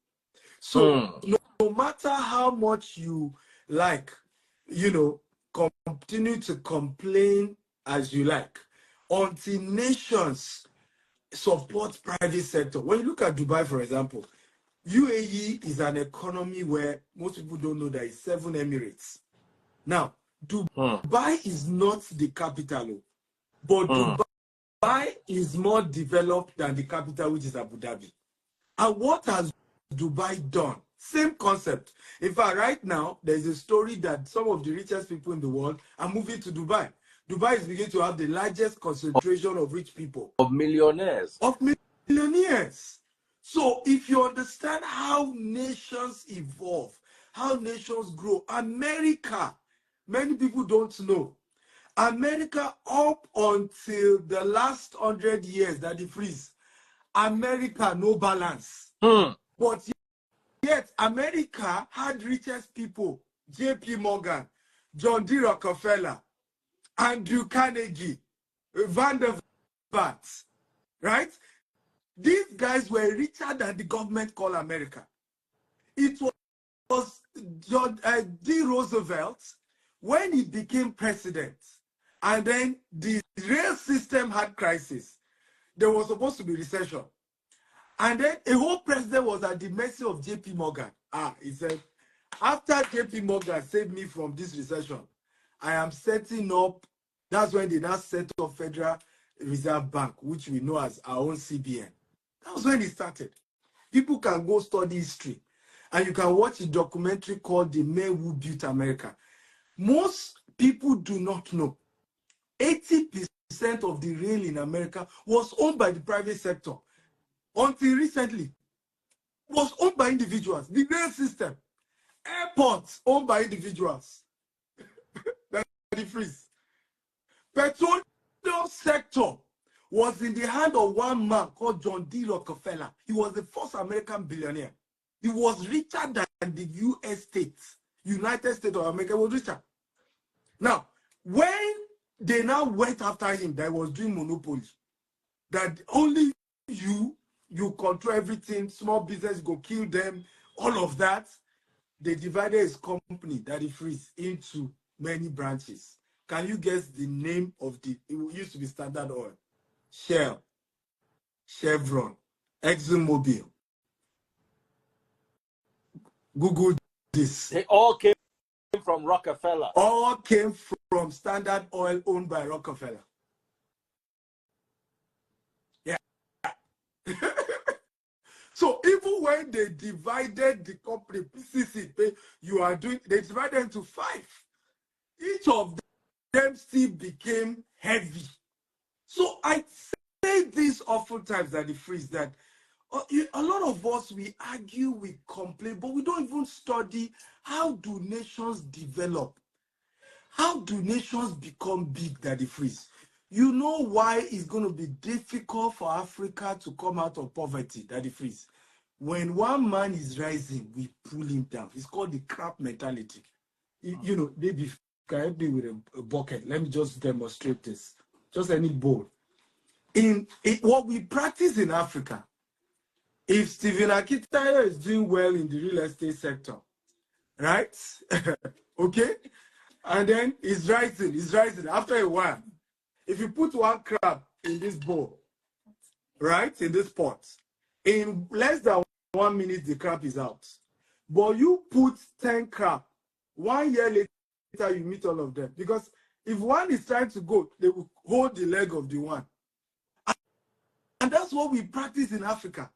So no matter how much you continue to complain as you like, until nations support private sector. When you look at Dubai, for example, UAE is an economy where most people don't know that it's 7 Emirates. Now, Dubai is not the capital, but Dubai is more developed than the capital, which is Abu Dhabi. And what has Dubai done? Same concept. In fact, right now, there's a story that some of the richest people in the world are moving to Dubai. Dubai is beginning to have the largest concentration of rich people. Of millionaires. So if you understand how nations evolve, how nations grow, America, many people don't know. America, up until the last 100 years that they freeze, America, no balance. But yet, America had richest people, J.P. Morgan, John D. Rockefeller, Andrew Carnegie, Vanderbilt, right? These guys were richer than the government called America. It was John D. Roosevelt, when he became president, and then the rail system had crisis. There was supposed to be recession. And then a whole president was at the mercy of J.P. Morgan. He said, after J.P. Morgan saved me from this recession, I am setting up, that's when they now set up Federal Reserve Bank, which we know as our own CBN. That was when it started. People can go study history, and you can watch a documentary called The Men Who Built America. Most people do not know 80% of the rail in America was owned by the private sector. Until recently, was owned by individuals. The rail system, airports owned by individuals. That's the freeze. Petroleum sector was in the hand of one man called John D. Rockefeller. He was the first American billionaire. He was richer than the U.S. states. United States of America was richer. Now, when they now went after him, that was doing monopoly, that only you you control everything, small business go kill them, all of that. They divided his company, Daddy Freeze, into many branches. Can you guess the name of it used to be Standard Oil, Shell, Chevron, ExxonMobil. Google this. They all came from Rockefeller. All came from Standard Oil owned by Rockefeller. Yeah. So even when they divided the company, PCC, they divided into 5. Each of them still became heavy. So I say this oftentimes at the Freeze that a lot of us, we argue, we complain, but we don't even study how do nations develop. How do nations become big, Daddy Freeze? You know why it's going to be difficult for Africa to come out of poverty, Daddy Freeze? When one man is rising, we pull him down. It's called the crab mentality. You know, maybe can help me with a bucket. Let me just demonstrate this. Just any bowl. In what we practice in Africa, if Stephen Akintayo is doing well in the real estate sector, right? Okay? And then he's rising. After a while, if you put one crab in this bowl, right, in this pot, in less than 1 minute, the crab is out. But you put 10 crab, 1 year later, you meet all of them. Because if one is trying to go, they will hold the leg of the one. And that's what we practice in Africa.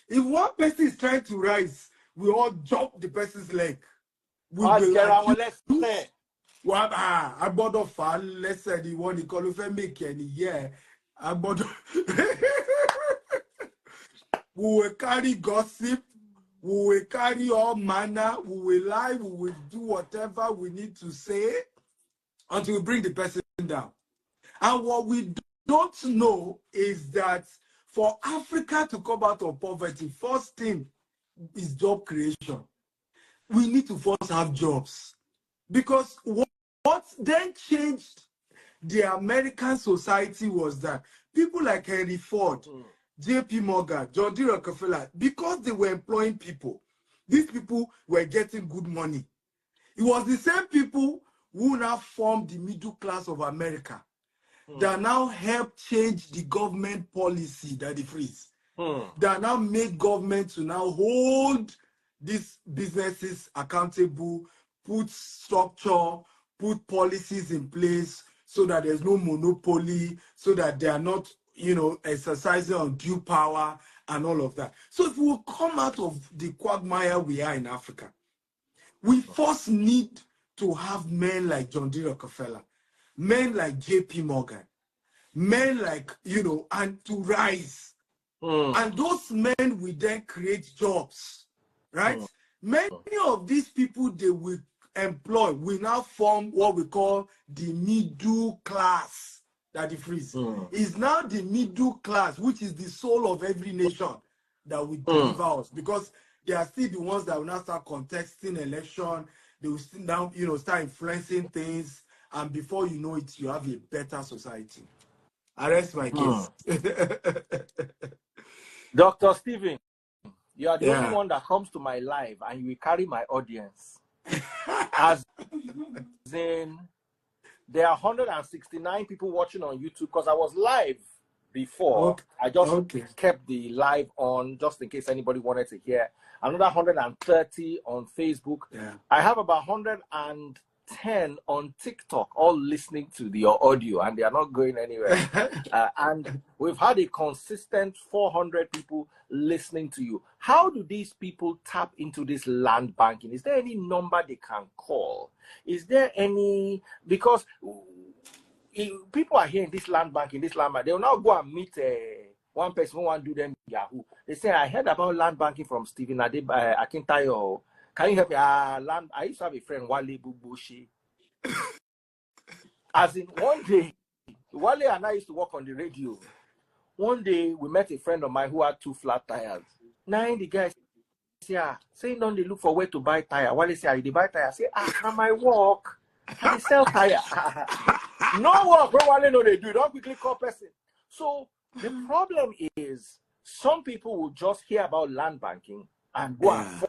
If one person is trying to rise, we all jump the person's leg. We will like, I gbọ́dọ̀ fà á lẹ́sẹ̀ ni wọ́n nìkan ló fẹ́ make any year. I gbọ́dọ̀. We will carry gossip. We will carry all manner. We will lie. We will do whatever we need to say until we bring the person down. And what we don't know is that for Africa to come out of poverty, first thing is job creation. We need to first have jobs. Because what then changed the American society was that people like Henry Ford, JP Morgan, John D. Rockefeller, because they were employing people, these people were getting good money. It was the same people who now formed the middle class of America that now help change the government policy, Daddy Freeze. That now make government to now hold these businesses accountable, put structure, put policies in place so that there's no monopoly, so that they are not, you know, exercising undue power and all of that. So if we come out of the quagmire we are in Africa, we first need to have men like John D. Rockefeller, men like JP Morgan, men like, you know, and to rise. And those men will then create jobs, right? Many of these people they will employ will now form what we call the middle class. Daddy Freeze is now the middle class, which is the soul of every nation that will deliver us, because they are still the ones that will now start contesting election. They will still now, you know, start influencing things, and before you know it, you have a better society. I rest my case. Dr. Stephen, you are the only one that comes to my live and you will carry my audience. As in, there are 169 people watching on YouTube because I was live before. I just kept the live on just in case anybody wanted to hear. Another 130 on Facebook. I have about 110 on TikTok, all listening to your audio, and they are not going anywhere. And we've had a consistent 400 people listening to you. How do these people tap into this land banking? Is there any number they can call? Is there any, because people are here in this land banking, they will now go and meet one person who want to do them Yahoo. They say, I heard about land banking from Stephen Akintayo. Can you help me? I used to have a friend, Wale Bubushi. As in, one day, Wale and I used to work on the radio. One day, we met a friend of mine who had 2 flat tires. Now, the guy say, don't they look for where to buy tire? Wale say, they buy tire. I say, now my work. They sell tire. No work. Wale no, they do. Don't quickly call person. So, the problem is, some people will just hear about land banking and go and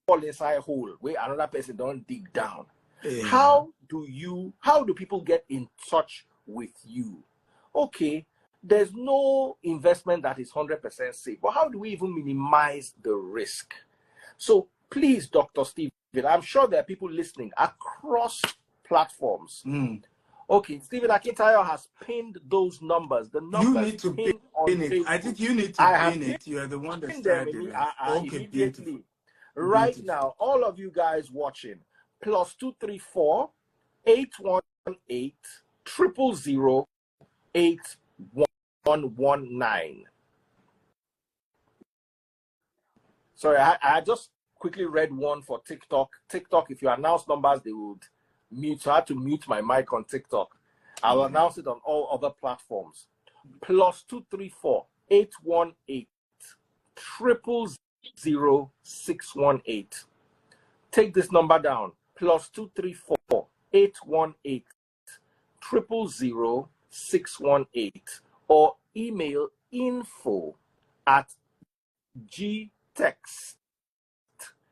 fall inside a hole where another person don't dig down. How do people get in touch with you? Okay, there's no investment that is 100% safe, but how do we even minimize the risk? So please, Dr. Stephen, I'm sure there are people listening across platforms. Okay, Stephen Akintayo has pinned those numbers. The numbers you need to pin it. Facebook. I think you need to pin it. You are the one that started it. Okay, Immediately. beautiful. Right now, all of you guys watching, +234 818 000 8119. Sorry, I just quickly read one for TikTok. TikTok, if you announce numbers, they would mute. So I had to mute my mic on TikTok. I'll announce it on all other platforms. +234 818 000 618. Take this number down. +234 818 000 618, or email info@gtext.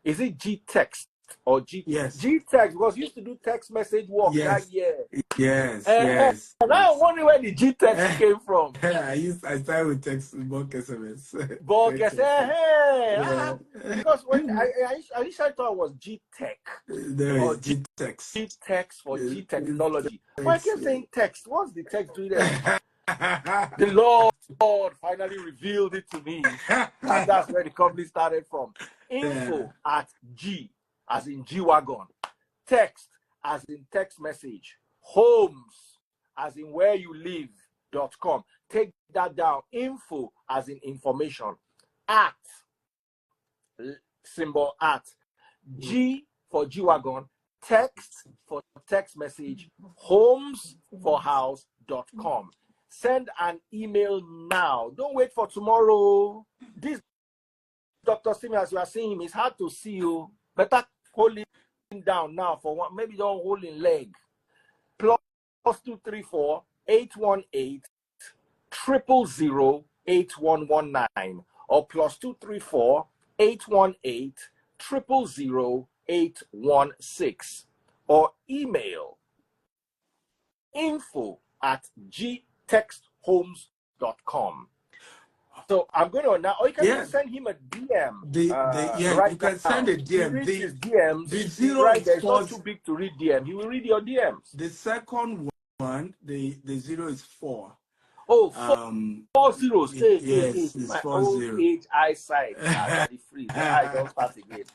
Is it gtext or G? Yes. Gtext, because you used to do text message work that year. Yes. And I wonder where the Gtext came from. I started with text, bulk SMS. Because when I initially thought it was Gtech. There is Gtext. Gtext for G technology. Why I kept saying text? What's the text doing there? The Lord finally revealed it to me. And that's where the company started from. Info@G, as in G-Wagon. Text, as in text message. Homes, as in where you live.com. Take that down. Info, as in information. At, symbol at. G for G-Wagon. Text for text message. Homes for house.com. Send an email now. Don't wait for tomorrow. This Dr. Stephen, as you are seeing him, it's hard to see you. Better hold him down now for one. Maybe don't hold him leg. +234 818 000 8119, or +234 818 000 816, or email info@gtexthomes.com. So I'm going to now, or you can just send him a DM. You can send a DM. His DMs. The zero right there. It's not too big to read DM. He will read your DMs. The second one, the 0 is 4. Oh, 4 zeros. Yes, it's my 4 old 0. age eyesight. Free. I don't start again.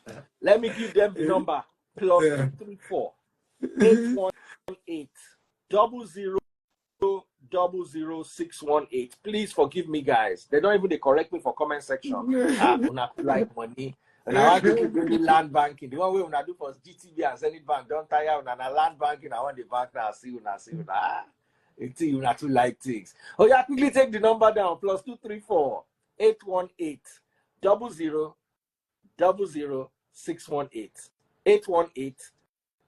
Let me give them the number. +234 818 000 618. Please forgive me, guys. They don't even correct me for comment section. Una like money. And I want to keep doing land banking. The one way I do for GTB and Zenith Bank. Don't tire on land banking. I want the bank now. See you. You not to like things. Oh yeah, quickly take the number down. +234 818 000 618. 818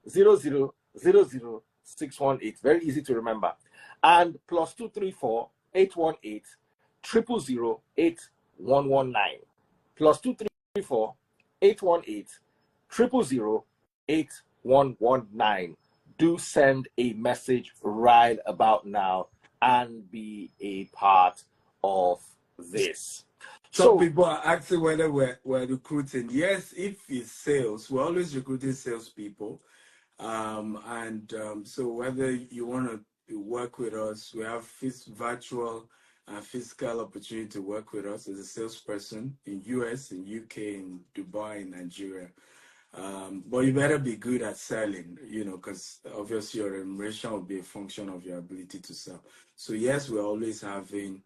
00 618. Very easy to remember. And +234 818 000 8119. +234 818 000 8119. Do send a message right about now and be a part of this. Some people are asking whether we're recruiting. Yes, if it's sales, we're always recruiting salespeople. So whether you want to work with us, we have virtual and physical opportunity to work with us as a salesperson in US, in UK, in Dubai, in Nigeria. But you better be good at selling, because obviously your remuneration will be a function of your ability to sell. So yes, we're always having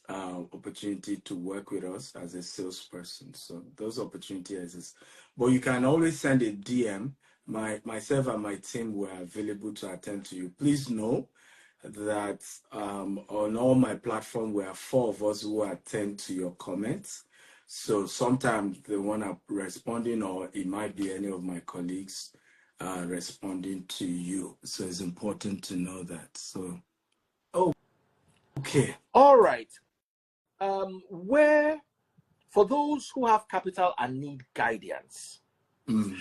opportunity to work with us as a salesperson. So those opportunities exist. But you can always send a DM. Myself and my team were available to attend to you. Please know that on all my platforms, we have 4 of us who attend to your comments. So sometimes the one I'm responding, or it might be any of my colleagues responding to you. So it's important to know that. So, okay. All right. where for those who have capital and need guidance,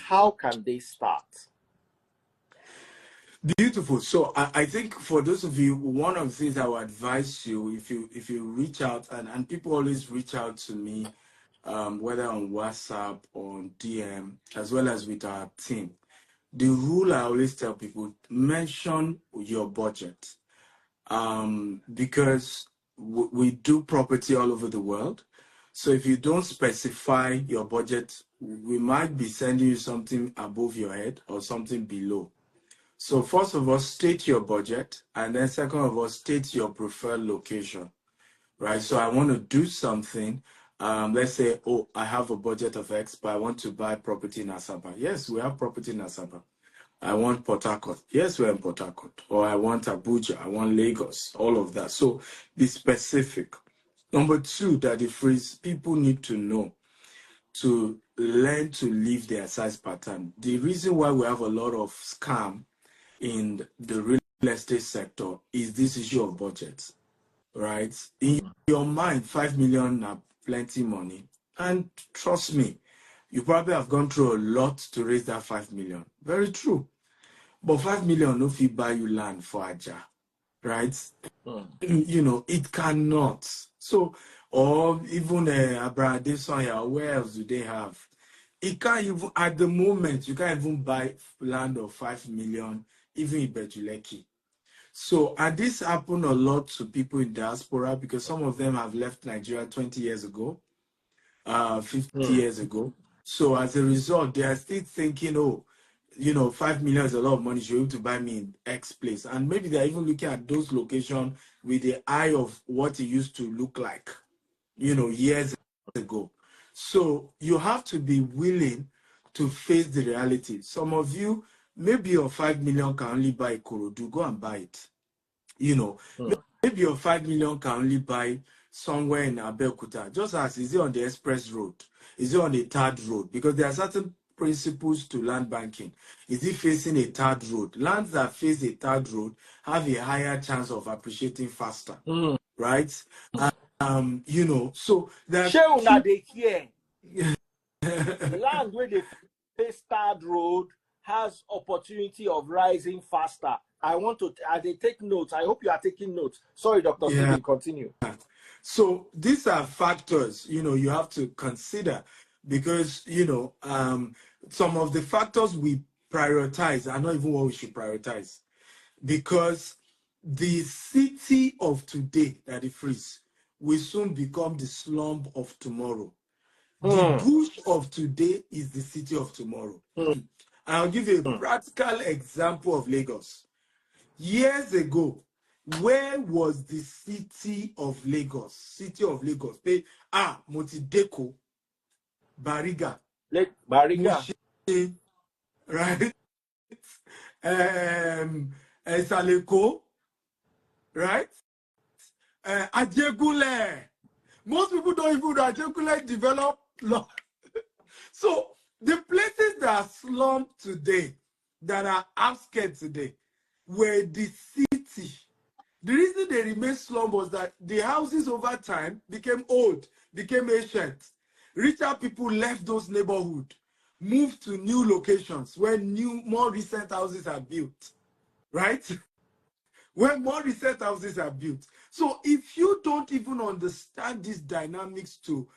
how can they start? Beautiful. So I think for those of you, one of the things I would advise you, if you reach out, and people always reach out to me, whether on WhatsApp or on DM, as well as with our team. The rule I always tell people, mention your budget. Because we do property all over the world. So if you don't specify your budget, we might be sending you something above your head or something below. So first of all, state your budget, and then second of all, state your preferred location, right? So I want to do something. Let's say, oh, I have a budget of X, but I want to buy property in Asaba. Yes, we have property in Asaba. I want Port Harcourt. Yes, we're in Port Harcourt. Or I want Abuja. I want Lagos. All of that. So be specific. Number two, that the phrase people need to know to learn to live their size pattern. The reason why we have a lot of scam in the real estate sector is this issue of budgets, right? In your mind, 5 million are plenty money. And trust me, you probably have gone through a lot to raise that 5 million. Very true. But 5 million no fit buy you land for Aja, right? You know, it cannot. So, or even Abraham Adesanya, where else do they have? It can't even, at the moment, you can't even buy land of 5 million, even in Bejuleki. So, and this happened a lot to people in diaspora because some of them have left Nigeria 20 years ago, 50 years ago. So as a result, they are still thinking, oh, you know, 5 million is a lot of money. You're able to buy me in X place. And maybe they're even looking at those locations with the eye of what it used to look like, you know, years ago. So you have to be willing to face the reality. Some of you, maybe your 5 million can only buy Korodu. Go and buy it. You know, maybe your 5 million can only buy somewhere in Abeokuta. Just as, is it on the express road? Is it on the third road? Because there are certain principles to land banking. Is it facing a third road? Lands that face a third road have a higher chance of appreciating faster, right? You know, so that land where they face third road has opportunity of rising faster. I want to, they take notes. I hope you are taking notes. Sorry, Dr. Stephen, continue. So these are factors, you know, you have to consider because, you know, some of the factors we prioritize are not even what we should prioritize because the city of today that it frees will soon become the slum of tomorrow. The bush of today is the city of tomorrow. I'll give you a practical example of Lagos. Years ago, where was the city of Lagos? City of Lagos. Motideko, Bariga. Bariga. Mushin, right? Saleko, right? Ajegule. Most people don't even know Ajegule developed. So the places that are slum today, that are outskirts today, were the city. The reason they remained slum was that the houses over time became old, became ancient. Richer people left those neighborhoods, moved to new locations where more recent houses are built, right? Where more recent houses are built. So if you don't even understand these dynamics to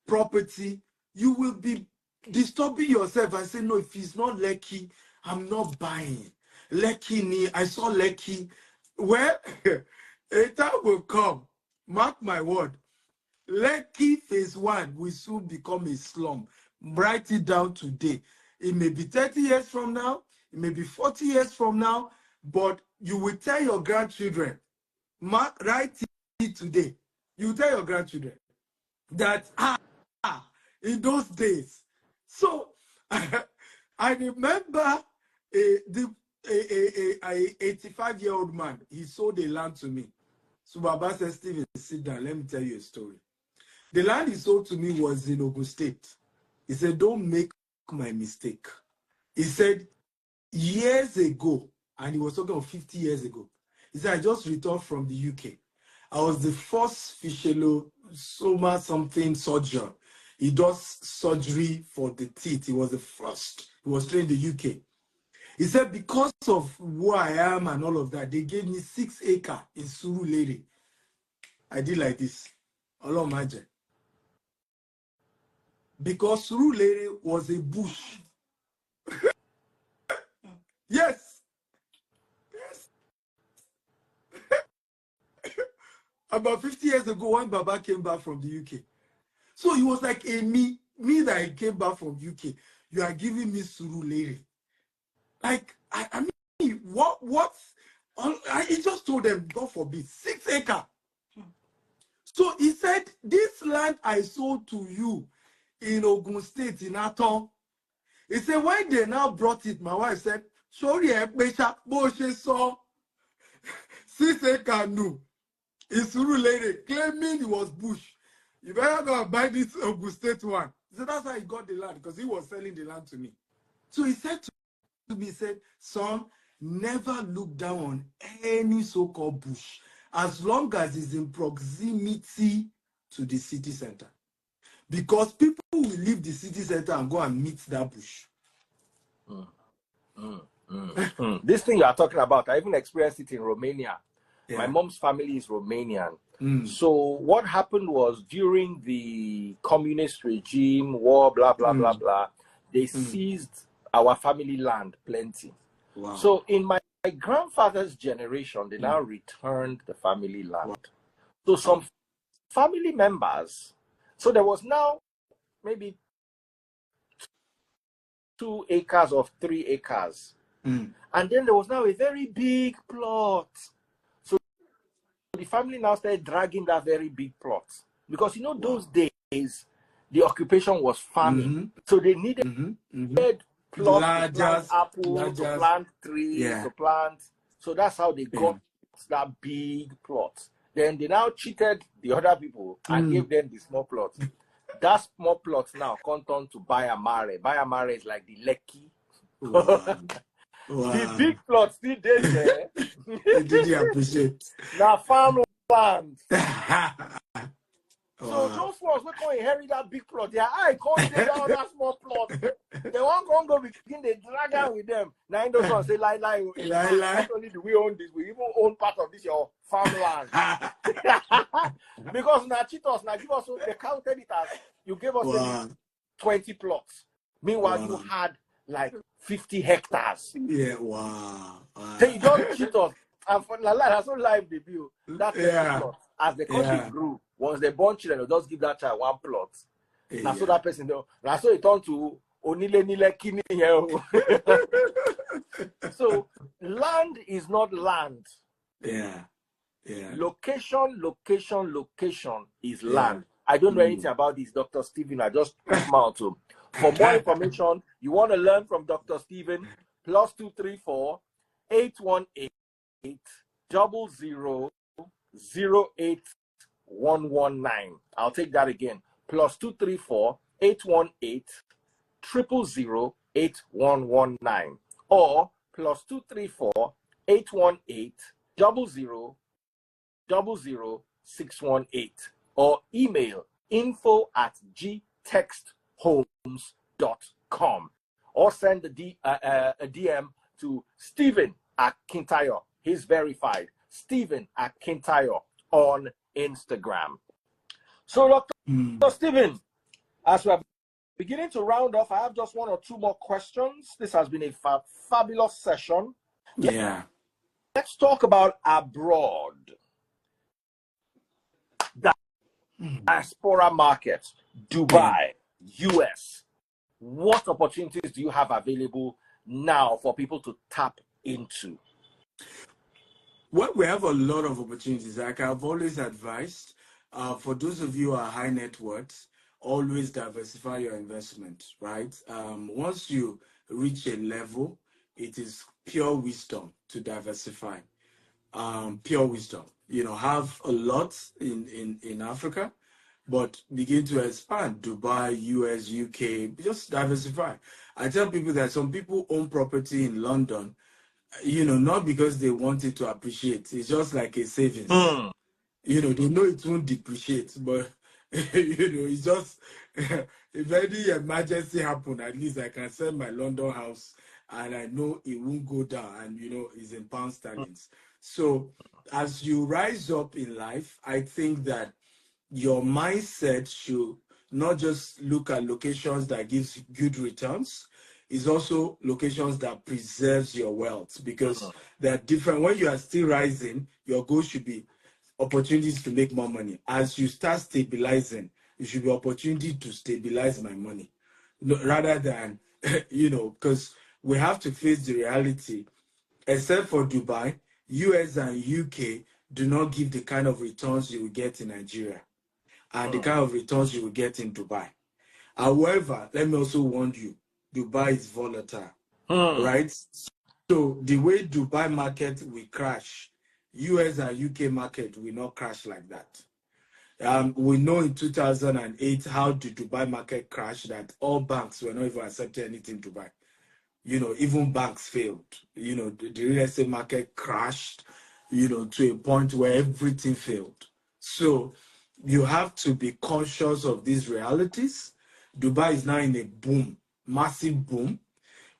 property, you will be disturbing yourself and say, no, if it's not Lekki, I'm not buying. Lekki, I saw Lekki. Well, a time will come, mark my word, Lekki phase 1 will soon become a slum. Write it down today. It may be 30 years from now, it may be 40 years from now, but you will tell your grandchildren, write it today. You will tell your grandchildren that, in those days. So, I remember a 85-year-old man, he sold a land to me. So Baba said, Stephen, sit down, let me tell you a story. The land he sold to me was in Ogun State. He said, don't make my mistake. He said, years ago, and he was talking about 50 years ago, he said, I just returned from the UK. I was the first Soma something surgeon. He does surgery for the teeth. He was the first. He was trained in the UK. He said, because of who I am and all of that, they gave me 6 acres in Surulere. I did like this. Allah imagine. Because Surulere was a bush. Yes. Yes. About 50 years ago, when Baba came back from the UK. So he was like a me that I came back from UK. You are giving me Surulere. Like, I mean, what? He just told them, God forbid, 6 acres. So he said, this land I sold to you in Ogun State, in Aton. He said, when they now brought it, my wife said, sorry, saw 6 acres new. In Surulere, claiming it was bush. You better go and buy this Ogun State one. So that's how he got the land, because he was selling the land to me. So he said to me, he said, son, never look down on any so-called bush, as long as it's in proximity to the city center. Because people will leave the city center and go and meet that bush. This thing you are talking about, I even experienced it in Romania. Yeah. My mom's family is Romanian. So what happened was, during the communist regime, war, blah, blah, blah, blah, they seized our family land plenty. Wow. So in my grandfather's generation, they now returned the family land. Wow. So some family members, so there was now maybe 2 acres or 3 acres. And then there was now a very big plot. So the family now started dragging that very big plot. Because, you know, those days, the occupation was farming. So they needed plots to plant apples, to plant trees, to plant. So that's how they got that big plot. Then they now cheated the other people and gave them the small plot. That small plot now come turn to Bayamare. Bayamare is like the Lekki. Wow. The big plot still there. Did you appreciate? Now farmland. So those ones we can't inherit that big plot. Their eye can't take down that small plot. They won't go begin the dragon with them. Now those ones say lie. Not only do we own this, we even own part of this your farmland. Because now cheat us, now give us, they counted it as you gave us 20 plots. Meanwhile, you had like 50 hectares. Yeah, wow. So you don't cheat us. And for the that's so live debut. That plot, as the country grew, once they born children, they'll just give that child one plot. Now so that person now so it turned to Onile Nile Kini. So land is not land. Yeah. Location is land. I don't know anything about this, Dr. Stephen. I just put him out to. For more information, you want to learn from Dr. Stephen, +234 818 00 08119. I'll take that again. +234 818 000 8119. Or +234 818 00 00618. Or email info@gtexthomes.com. Or send a DM to Stephen Akintayo. He's verified. Stephen Akintayo on Instagram. So, Dr. Stephen, as we're beginning to round off, I have just 1 or 2 more questions. This has been a fabulous session. Yeah. Let's talk about abroad. Diaspora markets, Dubai, US. What opportunities do you have available now for people to tap into? Well, we have a lot of opportunities. Like I've always advised, for those of you who are high net worth, always diversify your investment, right? Once you reach a level, it is pure wisdom to diversify. Pure wisdom. You know, have a lot in Africa, but begin to expand. Dubai, US, UK, just diversify. I tell people that some people own property in London, you know, not because they want it to appreciate. It's just like a savings. they know it won't depreciate, but it's just if any emergency happen, at least I can sell my London house and I know it won't go down, and it's in pound sterling. So as you rise up in life, I think that your mindset should not just look at locations that gives good returns, is also locations that preserves your wealth, because they're different. When you are still rising, your goal should be opportunities to make more money. As you start stabilizing, it should be opportunity to stabilize my money, rather than because we have to face the reality. Except for Dubai, US and UK do not give the kind of returns you will get in Nigeria and the kind of returns you will get in Dubai. However, let me also warn you, Dubai is volatile, right? So the way Dubai market will crash, US and UK market will not crash like that. We know in 2008 how the Dubai market crashed, that all banks were not even accepting anything in Dubai. Even banks failed. The real estate market crashed, to a point where everything failed. So you have to be conscious of these realities. Dubai is now in a boom, massive boom,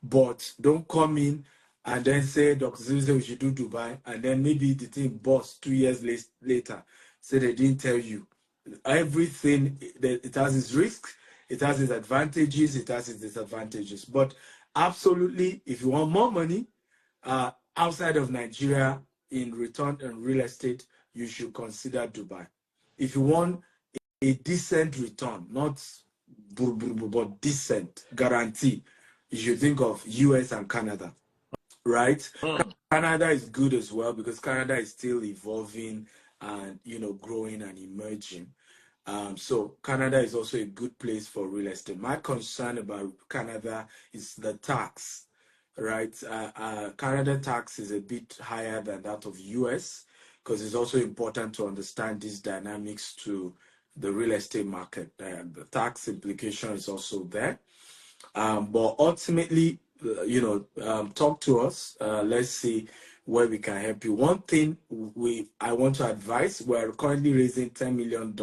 but don't come in and then say, Dr. Zilze, we should do Dubai, and then maybe the thing busts 2 years later. Say they didn't tell you. Everything, it has its risks, it has its advantages, it has its disadvantages. But absolutely, if you want more money outside of Nigeria in return on real estate, you should consider Dubai. If you want a decent return, not but decent guarantee, you should think of US and Canada, right? Canada is good as well, because Canada is still evolving and growing and emerging. So Canada is also a good place for real estate. My concern about Canada is the tax, right? Canada tax is a bit higher than that of US, because it's also important to understand these dynamics to the real estate market. The tax implication is also there. But ultimately, talk to us. Let's see where we can help you. One thing I want to advise: we're currently raising $10 million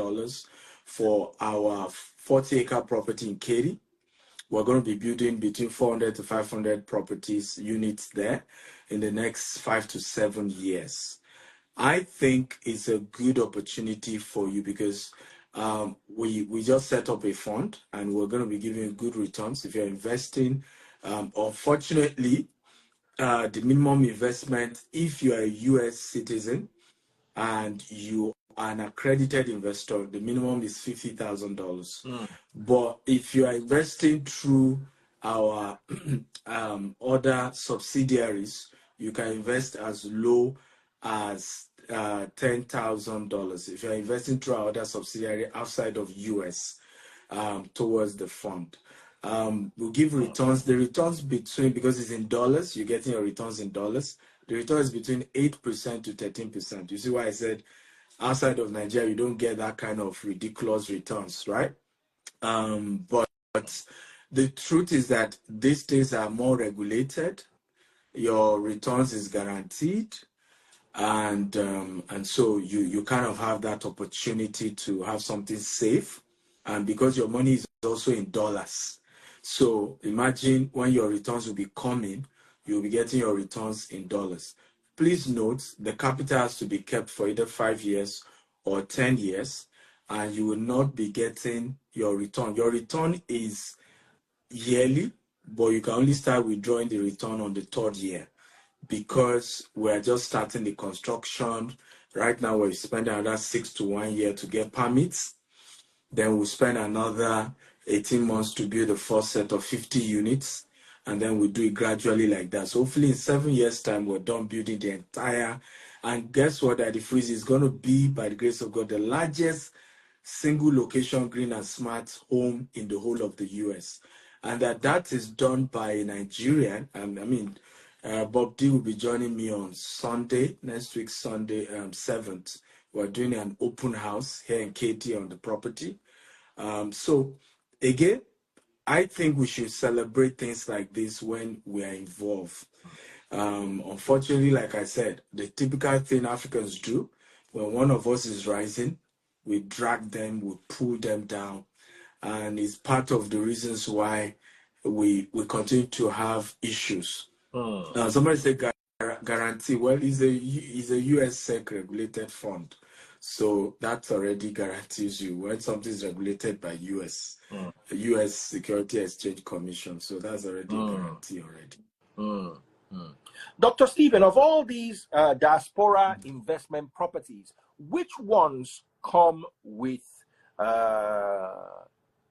for our 40-acre property in Katy. We're going to be building between 400 to 500 properties units there in the next 5 to 7 years. I think it's a good opportunity for you, because we just set up a fund and we're going to be giving you good returns if you're investing. Unfortunately, the minimum investment, if you're a US citizen and you are an accredited investor, the minimum is $50,000. But if you are investing through our other subsidiaries, you can invest as low as $10,000 if you're investing through our other subsidiary outside of US towards the fund. We'll give returns. The returns between, because it's in dollars, you're getting your returns in dollars. The return is between 8% to 13%. You see why I said outside of Nigeria, you don't get that kind of ridiculous returns, right? But the truth is that these things are more regulated. Your returns is guaranteed, and so you kind of have that opportunity to have something safe, and because your money is also in dollars. So imagine when your returns will be coming, you'll be getting your returns in dollars. Please note the capital has to be kept for either 5 years or 10 years, and you will not be getting your return. Your return is yearly, but you can only start withdrawing the return on the 3rd year, because we're just starting the construction. Right now, we're spending another 6 to 1 year to get permits. Then we'll spend another 18 months to build the first set of 50 units. And then we'll do it gradually like that. So hopefully in 7 years' time, we're done building the entire. And guess what? That the Freeze is going to be, by the grace of God, the largest single location green and smart home in the whole of the US. And that is done by a Nigerian. Bob D will be joining me on Sunday, next week, Sunday, 7th. We're doing an open house here in Katy on the property. So again, I think we should celebrate things like this when we are involved. Unfortunately, like I said, the typical thing Africans do When one of us is rising, we drag them, we pull them down, and it's part of the reasons why we continue to have issues. Somebody said guarantee. Well, it's a US SEC regulated fund, so that already guarantees you when something is regulated by US Security Exchange Commission. So that's already a guarantee already. Dr. Stephen, of all these diaspora investment properties, which ones come with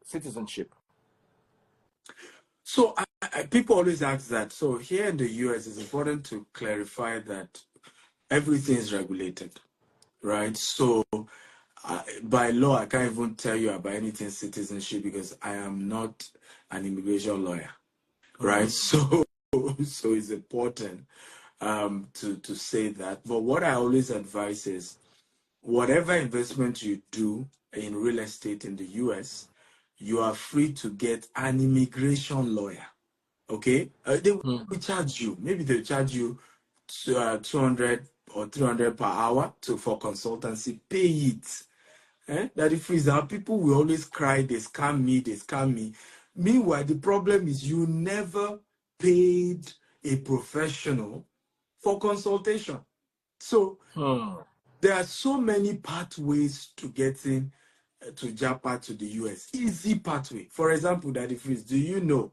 citizenship? So people always ask that. So here in the US, it's important to clarify that everything is regulated, right? So by law, I can't even tell you about anything citizenship because I am not an immigration lawyer, right? So it's important to say that. But what I always advise is whatever investment you do in real estate in the US, you are free to get an immigration lawyer. Okay, they will charge you. Maybe they'll charge you 200 or 300 per hour for consultancy. Pay it. That if freeze out, people will always cry, they scam me, they scam me. Meanwhile, the problem is you never paid a professional for consultation. So there are so many pathways to getting to Japan to the US. Easy pathway. For example, Daddy Freeze, do you know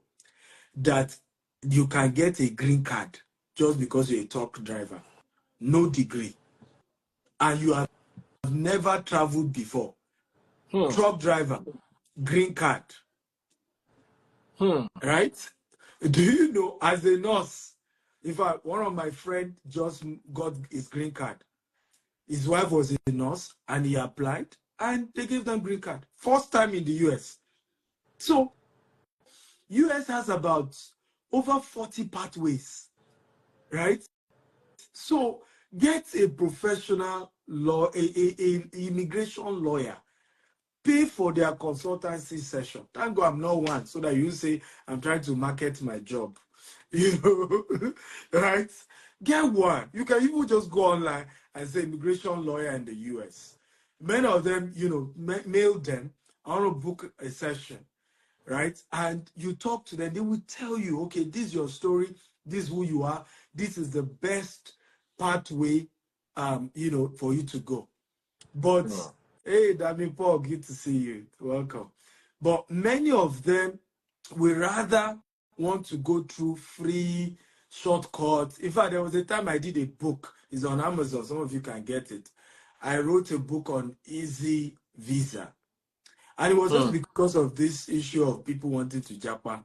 that you can get a green card just because you're a truck driver, no degree, and you have never traveled before? Truck driver, green card, right? Do you know, as a nurse, in fact, one of my friends just got his green card. His wife was a nurse, and he applied, and they gave them green card. First time in the US. So, US has about over 40 pathways, right? So get a professional law, a immigration lawyer. Pay for their consultancy session. Thank God I'm not one, so that you say I'm trying to market my job. You know, right? Get one. You can even just go online and say immigration lawyer in the US. Many of them, mail them. I want to book a session, right? And you talk to them, they will tell you, okay, this is your story, this is who you are, this is the best pathway, for you to go. But hey, Dami Paul, good to see you. Welcome. But many of them will rather want to go through free shortcuts. In fact, there was a time I did a book. It's on Amazon. Some of you can get it. I wrote a book on easy visa. And it was just because of this issue of people wanting to Japan.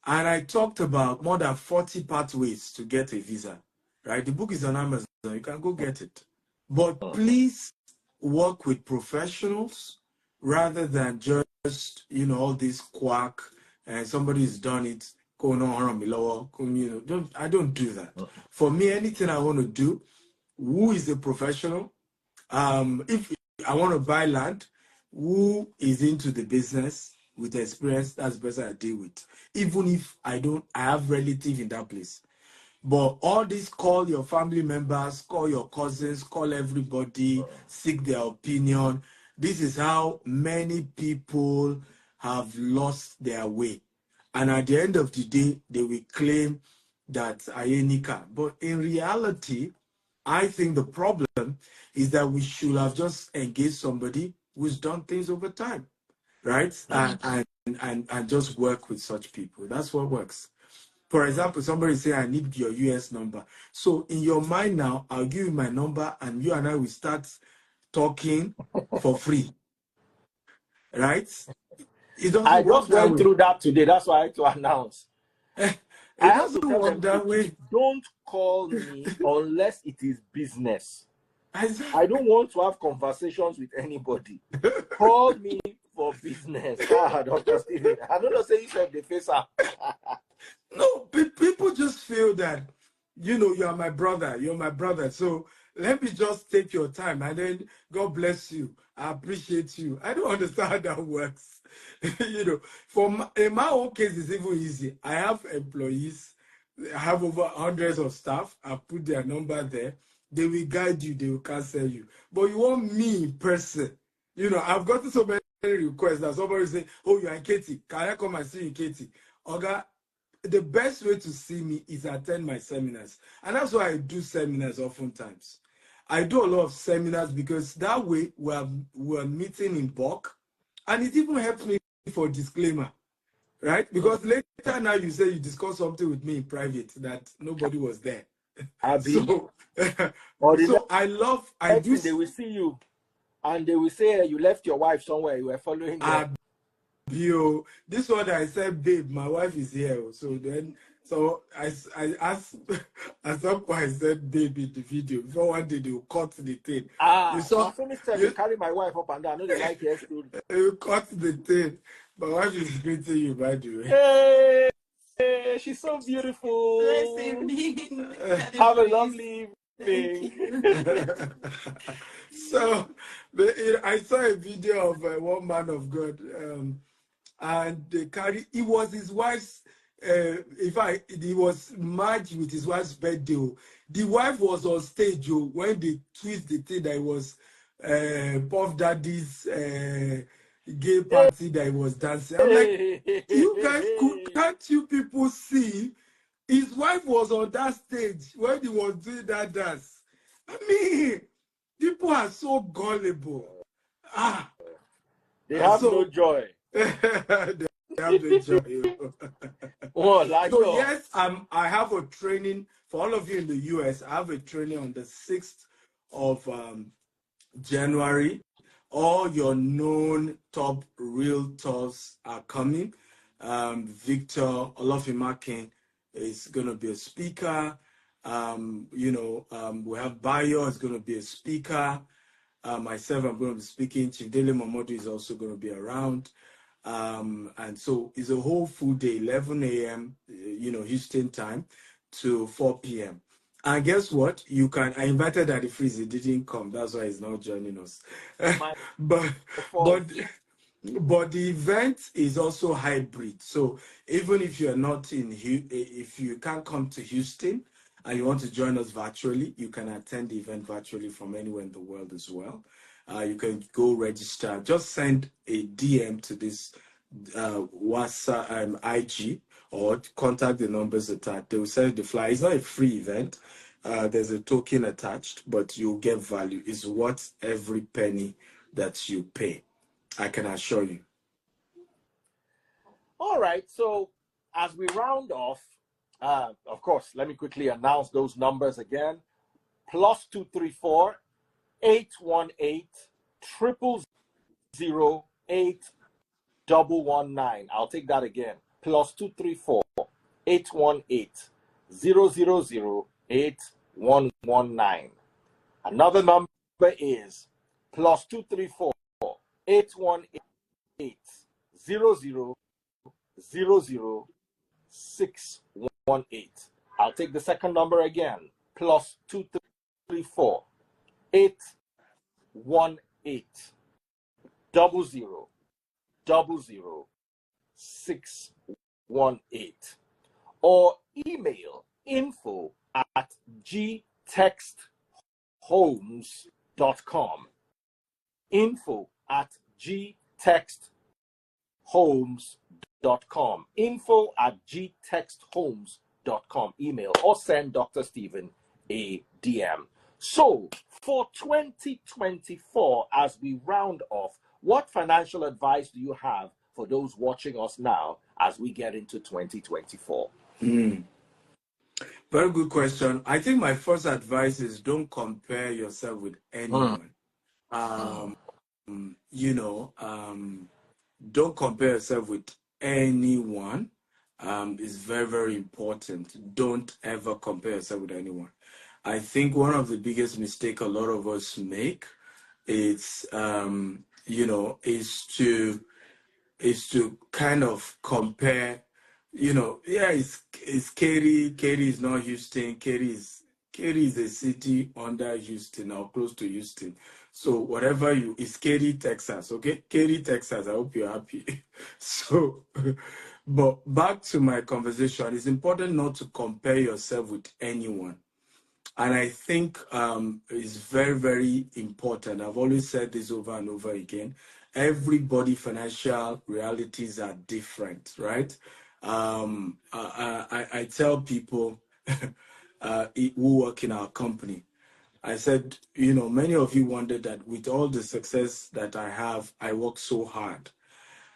And I talked about more than 40 pathways to get a visa, right? The book is on Amazon. You can go get it. But please work with professionals rather than just, all this quack and somebody's done it. I don't do that. For me, anything I want to do, who is a professional? If I want to buy land, who is into the business with experience, that's the person I deal with. Even if I have relative in that place. But all this, call your family members, call your cousins, call everybody, seek their opinion. This is how many people have lost their way. And at the end of the day, they will claim that Ayenika. But in reality, I think the problem is that we should have just engaged somebody who's done things over time, right? And just work with such people. That's what works. For example, somebody say, I need your US number. So in your mind now, I'll give you my number and you and I will start talking for free, right? It doesn't I work just that went way. through that today. That's why I had to announce. It I have to doesn't tell work them, that way. don't call me unless it is business. Exactly. I don't want to have conversations with anybody. Call me for business. Dr. Stephen, I don't know, say you said the face up. No, people just feel that, you are my brother. You're my brother. So let me just take your time and then God bless you. I appreciate you. I don't understand how that works. In my own case, it's even easy. I have employees. I have over hundreds of staff. I put their number there. They will guide you, they will counsel you. But you want me in person. You know, I've gotten so many requests that somebody say, oh, you're in Katie. Can I come and see you in Katie? Oga, the best way to see me is attend my seminars. And that's why I do seminars oftentimes. I do a lot of seminars because that way we're meeting in bulk. And it even helps me for disclaimer, right? Because later now you say you discuss something with me in private that nobody was there. So, or so I do. They will see you and they will say you left your wife somewhere, you were following them. This one I said, babe, my wife is here. So I asked, at some point I said, babe, in the video. Before one day they will cut the thing. You saw, you carry my wife up and down. I know they like your story. You cut the thing. My wife is greeting you, by the way. Hey, she's so beautiful. Nice evening. Have a lovely evening. So, I saw a video of one man of God, and it was his wife's, he was merged with his wife's birthday. The wife was on stage when they twist the thing that was Puff Daddy's gay party that he was dancing. I'm like, you guys, can't you people see? His wife was on that stage when he was doing that dance. I mean, people are so gullible. They have no joy. They have no joy. So yes, I have a training for all of you in the US. I have a training on the 6th of January. All your known top realtors are coming. Victor Olofimakin is going to be a speaker. We have Bayo is going to be a speaker. Myself, I'm going to be speaking. Chief Dele Momodu is also going to be around. And so it's a whole full day, 11 a.m., Houston time to 4 p.m. And guess what? I invited Daddy Freeze. He didn't come. That's why he's not joining us. But the event is also hybrid. So even if you're not if you can't come to Houston and you want to join us virtually, you can attend the event virtually from anywhere in the world as well. You can go register. Just send a DM to this WhatsApp IG or contact the numbers attached. They will send the flyer. It's not a free event. There's a token attached, but you'll get value. It's worth every penny that you pay. I can assure you. All right. So as we round off, of course, let me quickly announce those numbers again. +234 818 000 8119. I'll take that again. +234 818 000 8119. Another number is +234 818 00 618. I'll take the second number again. +234 818 00 618. Or email info@gtexthomes.com. info@gtexthomes.com. info@gtexthomes.com. Email or send Dr. Stephen a DM. So for 2024, as we round off, what financial advice do you have for those watching us now as we get into 2024? Very good question. I think my first advice is don't compare yourself with anyone. Don't compare yourself with anyone. It's very, very important. Don't ever compare yourself with anyone. I think one of the biggest mistakes a lot of us make is to kind of compare. It's Katy. Katy is not Houston. Katy is a city under Houston or close to Houston. So whatever it's Katy, Texas. Okay, Katy, Texas. I hope you're happy. So, but back to my conversation. It's important not to compare yourself with anyone. And I think it's very, very important. I've always said this over and over again. Everybody' financial realities are different, right? I tell people who work in our company, I said, many of you wonder that with all the success that I have, I work so hard.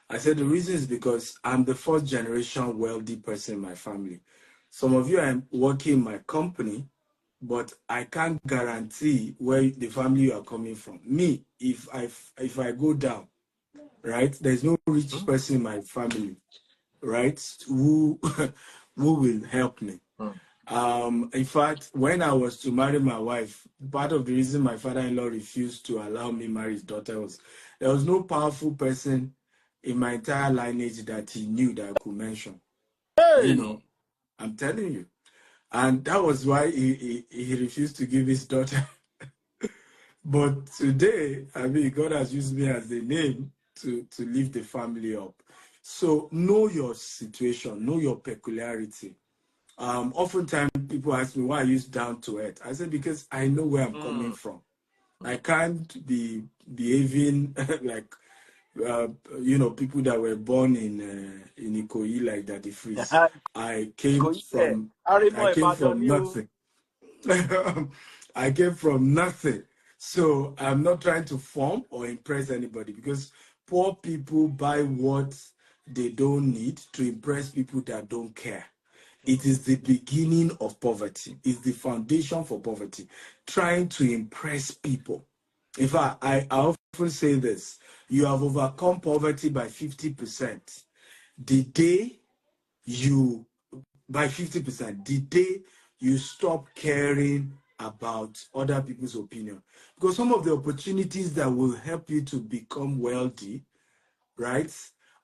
I said the reason is because I'm the first generation wealthy person in my family. Some of you are working in my company, but I can't guarantee where the family you are coming from. Me, if I go down, right, there's no rich person in my family, right, who who will help me. In fact, when I was to marry my wife, part of the reason my father-in-law refused to allow me marry his daughter was there was no powerful person in my entire lineage that he knew that I could mention. Hey. I'm telling you. And that was why he refused to give his daughter. But today, I mean, God has used me as a name to lift the family up. So know your situation, know your peculiarity. Oftentimes people ask me why I use down to earth. I said because I know where I'm coming from. I can't be behaving like people that were born in Ikoyi like that. The freeze. I came from You. nothing. I came from nothing. So I'm not trying to form or impress anybody because poor people buy what they don't need to impress people that don't care. It is the beginning of poverty. It's the foundation for poverty. Trying to impress people. In fact, I often say this. You have overcome poverty by 50%. The day you, by 50%, the day you stop caring about other people's opinion. Because some of the opportunities that will help you to become wealthy, right,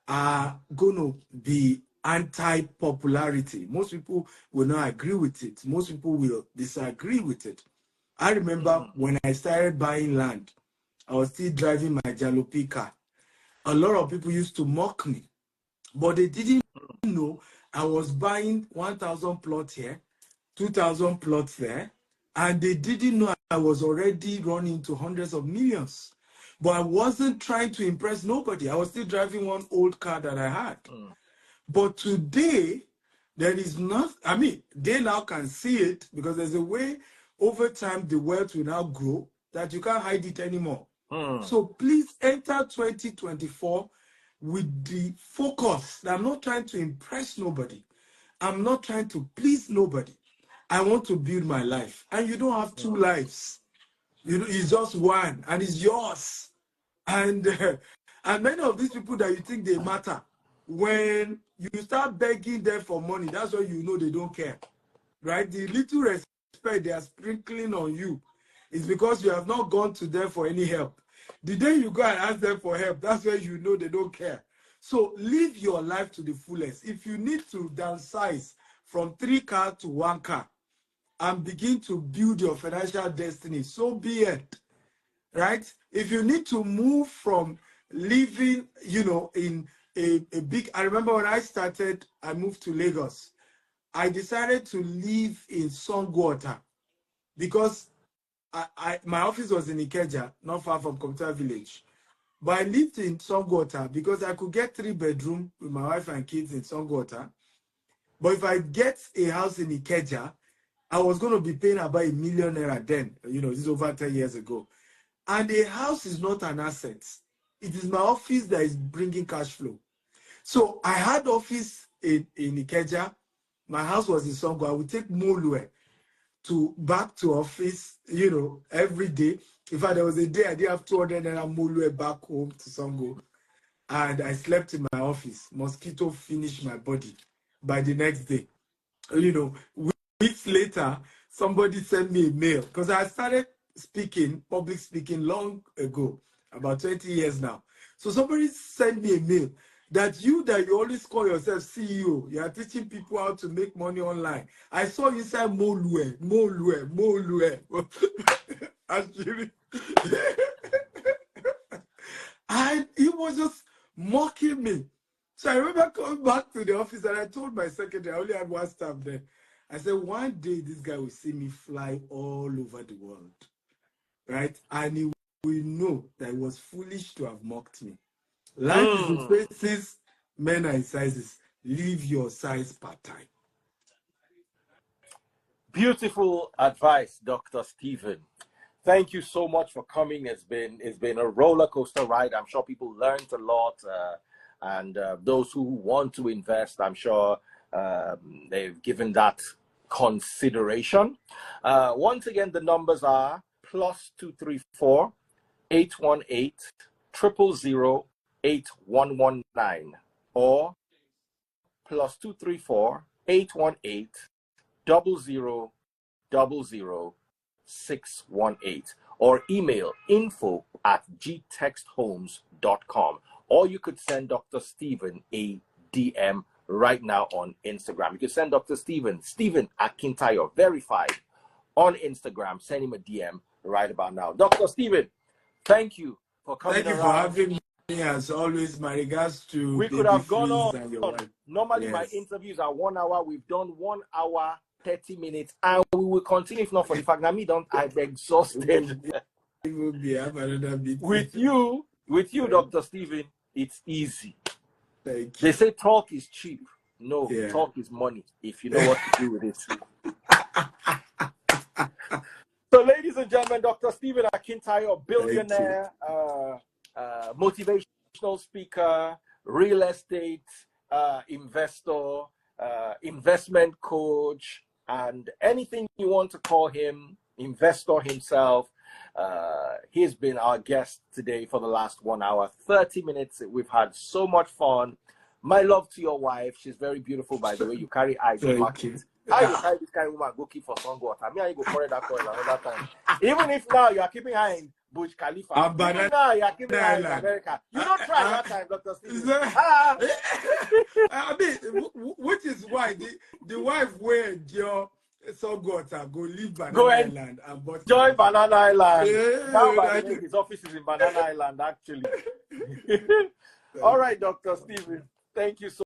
are going to be anti-popularity. Most people will not agree with it. Most people will disagree with it. I remember when I started buying land, I was still driving my jalopy car. A lot of people used to mock me, but they didn't know I was buying 1,000 plots here, 2,000 plots there, and they didn't know I was already running to hundreds of millions. But I wasn't trying to impress nobody. I was still driving one old car that I had. But today, there is not, I mean, they now can see it because there's a way over time the wealth will now grow that you can't hide it anymore. So please enter 2024 with the focus that I'm not trying to impress nobody. I'm not trying to please nobody. I want to build my life. And you don't have two lives. It's just one, and it's yours. And many of these people that you think they matter, when you start begging them for money, that's when you know they don't care, right? The little respect they are sprinkling on you is because you have not gone to them for any help. The day you go and ask them for help, that's when you know they don't care. So live your life to the fullest. If you need to downsize from 3 cars to 1 car and begin to build your financial destiny, so be it. Right? If you need to move from living, in a big, I remember when I started, I moved to Lagos. I decided to live in Songwater because my office was in Ikeja, not far from Computer Village. But I lived in Songwater because I could get 3-bedroom with my wife and kids in Songwater. But if I get a house in Ikeja, I was going to be paying about ₦1 million then. This is over 10 years ago. And a house is not an asset. It is my office that is bringing cash flow. So I had office in Ikeja. My house was in Songo. I would take Molue back to office, every day. In fact, there was a day I did have 200 Molue back home to Songo. And I slept in my office. Mosquito finished my body by the next day. Weeks later, somebody sent me a mail because I started public speaking long ago, about 20 years now. So somebody sent me a mail that you always call yourself CEO, you are teaching people how to make money online. I saw you say Molue. Actually, and he was just mocking me. So I remember coming back to the office and I told my secretary, I only had one staff there. I said, one day this guy will see me fly all over the world, right? And he will know that it was foolish to have mocked me. Life is in phases, men are in sizes. Leave your size part-time. Beautiful advice, Dr. Stephen. Thank you so much for coming. It's been a roller coaster ride. I'm sure people learned a lot, and those who want to invest, I'm sure they've given that consideration. Once again, the numbers are +234 818 000 8119 or +234 818 0000 618 or email info@gtexthomes.com, or you could send Dr. Stephen a DM right now on Instagram. You can send Dr. Stephen Akintayo verified on Instagram. Send him a DM right about now. Dr. Stephen, thank you for coming. Thank you for having me. As always, my regards to we could have gone on. And your wife. Normally, Yes. my interviews are 1 hour. We've done 1 hour 30 minutes, and we will continue if not for the fact that I'm exhausted. With you, Dr. Stephen, it's easy. Thank you. They say talk is cheap. No, talk is money if you know what to do with it. So, ladies and gentlemen, Dr. Stephen Akintayo, billionaire, motivational speaker, real estate investor, investment coach, and anything you want to call him, investor himself. He's been our guest today for the last 1 hour, 30 minutes. We've had so much fun. My love to your wife. She's very beautiful, by the way. You carry eyes on market. How you carry this kind of woman go keep for some water? Me and you go pour that coil another time. Even if now you are keeping her in Burj Khalifa, even now you are keeping her in America. You don't try that time, Dr. Stephen. I mean, which is why the wife will endure so go leave Banana Island and join Banana Island. Yeah, now, by the way, his office is in Banana Island, actually. All right, Dr. Stephen. Thank you so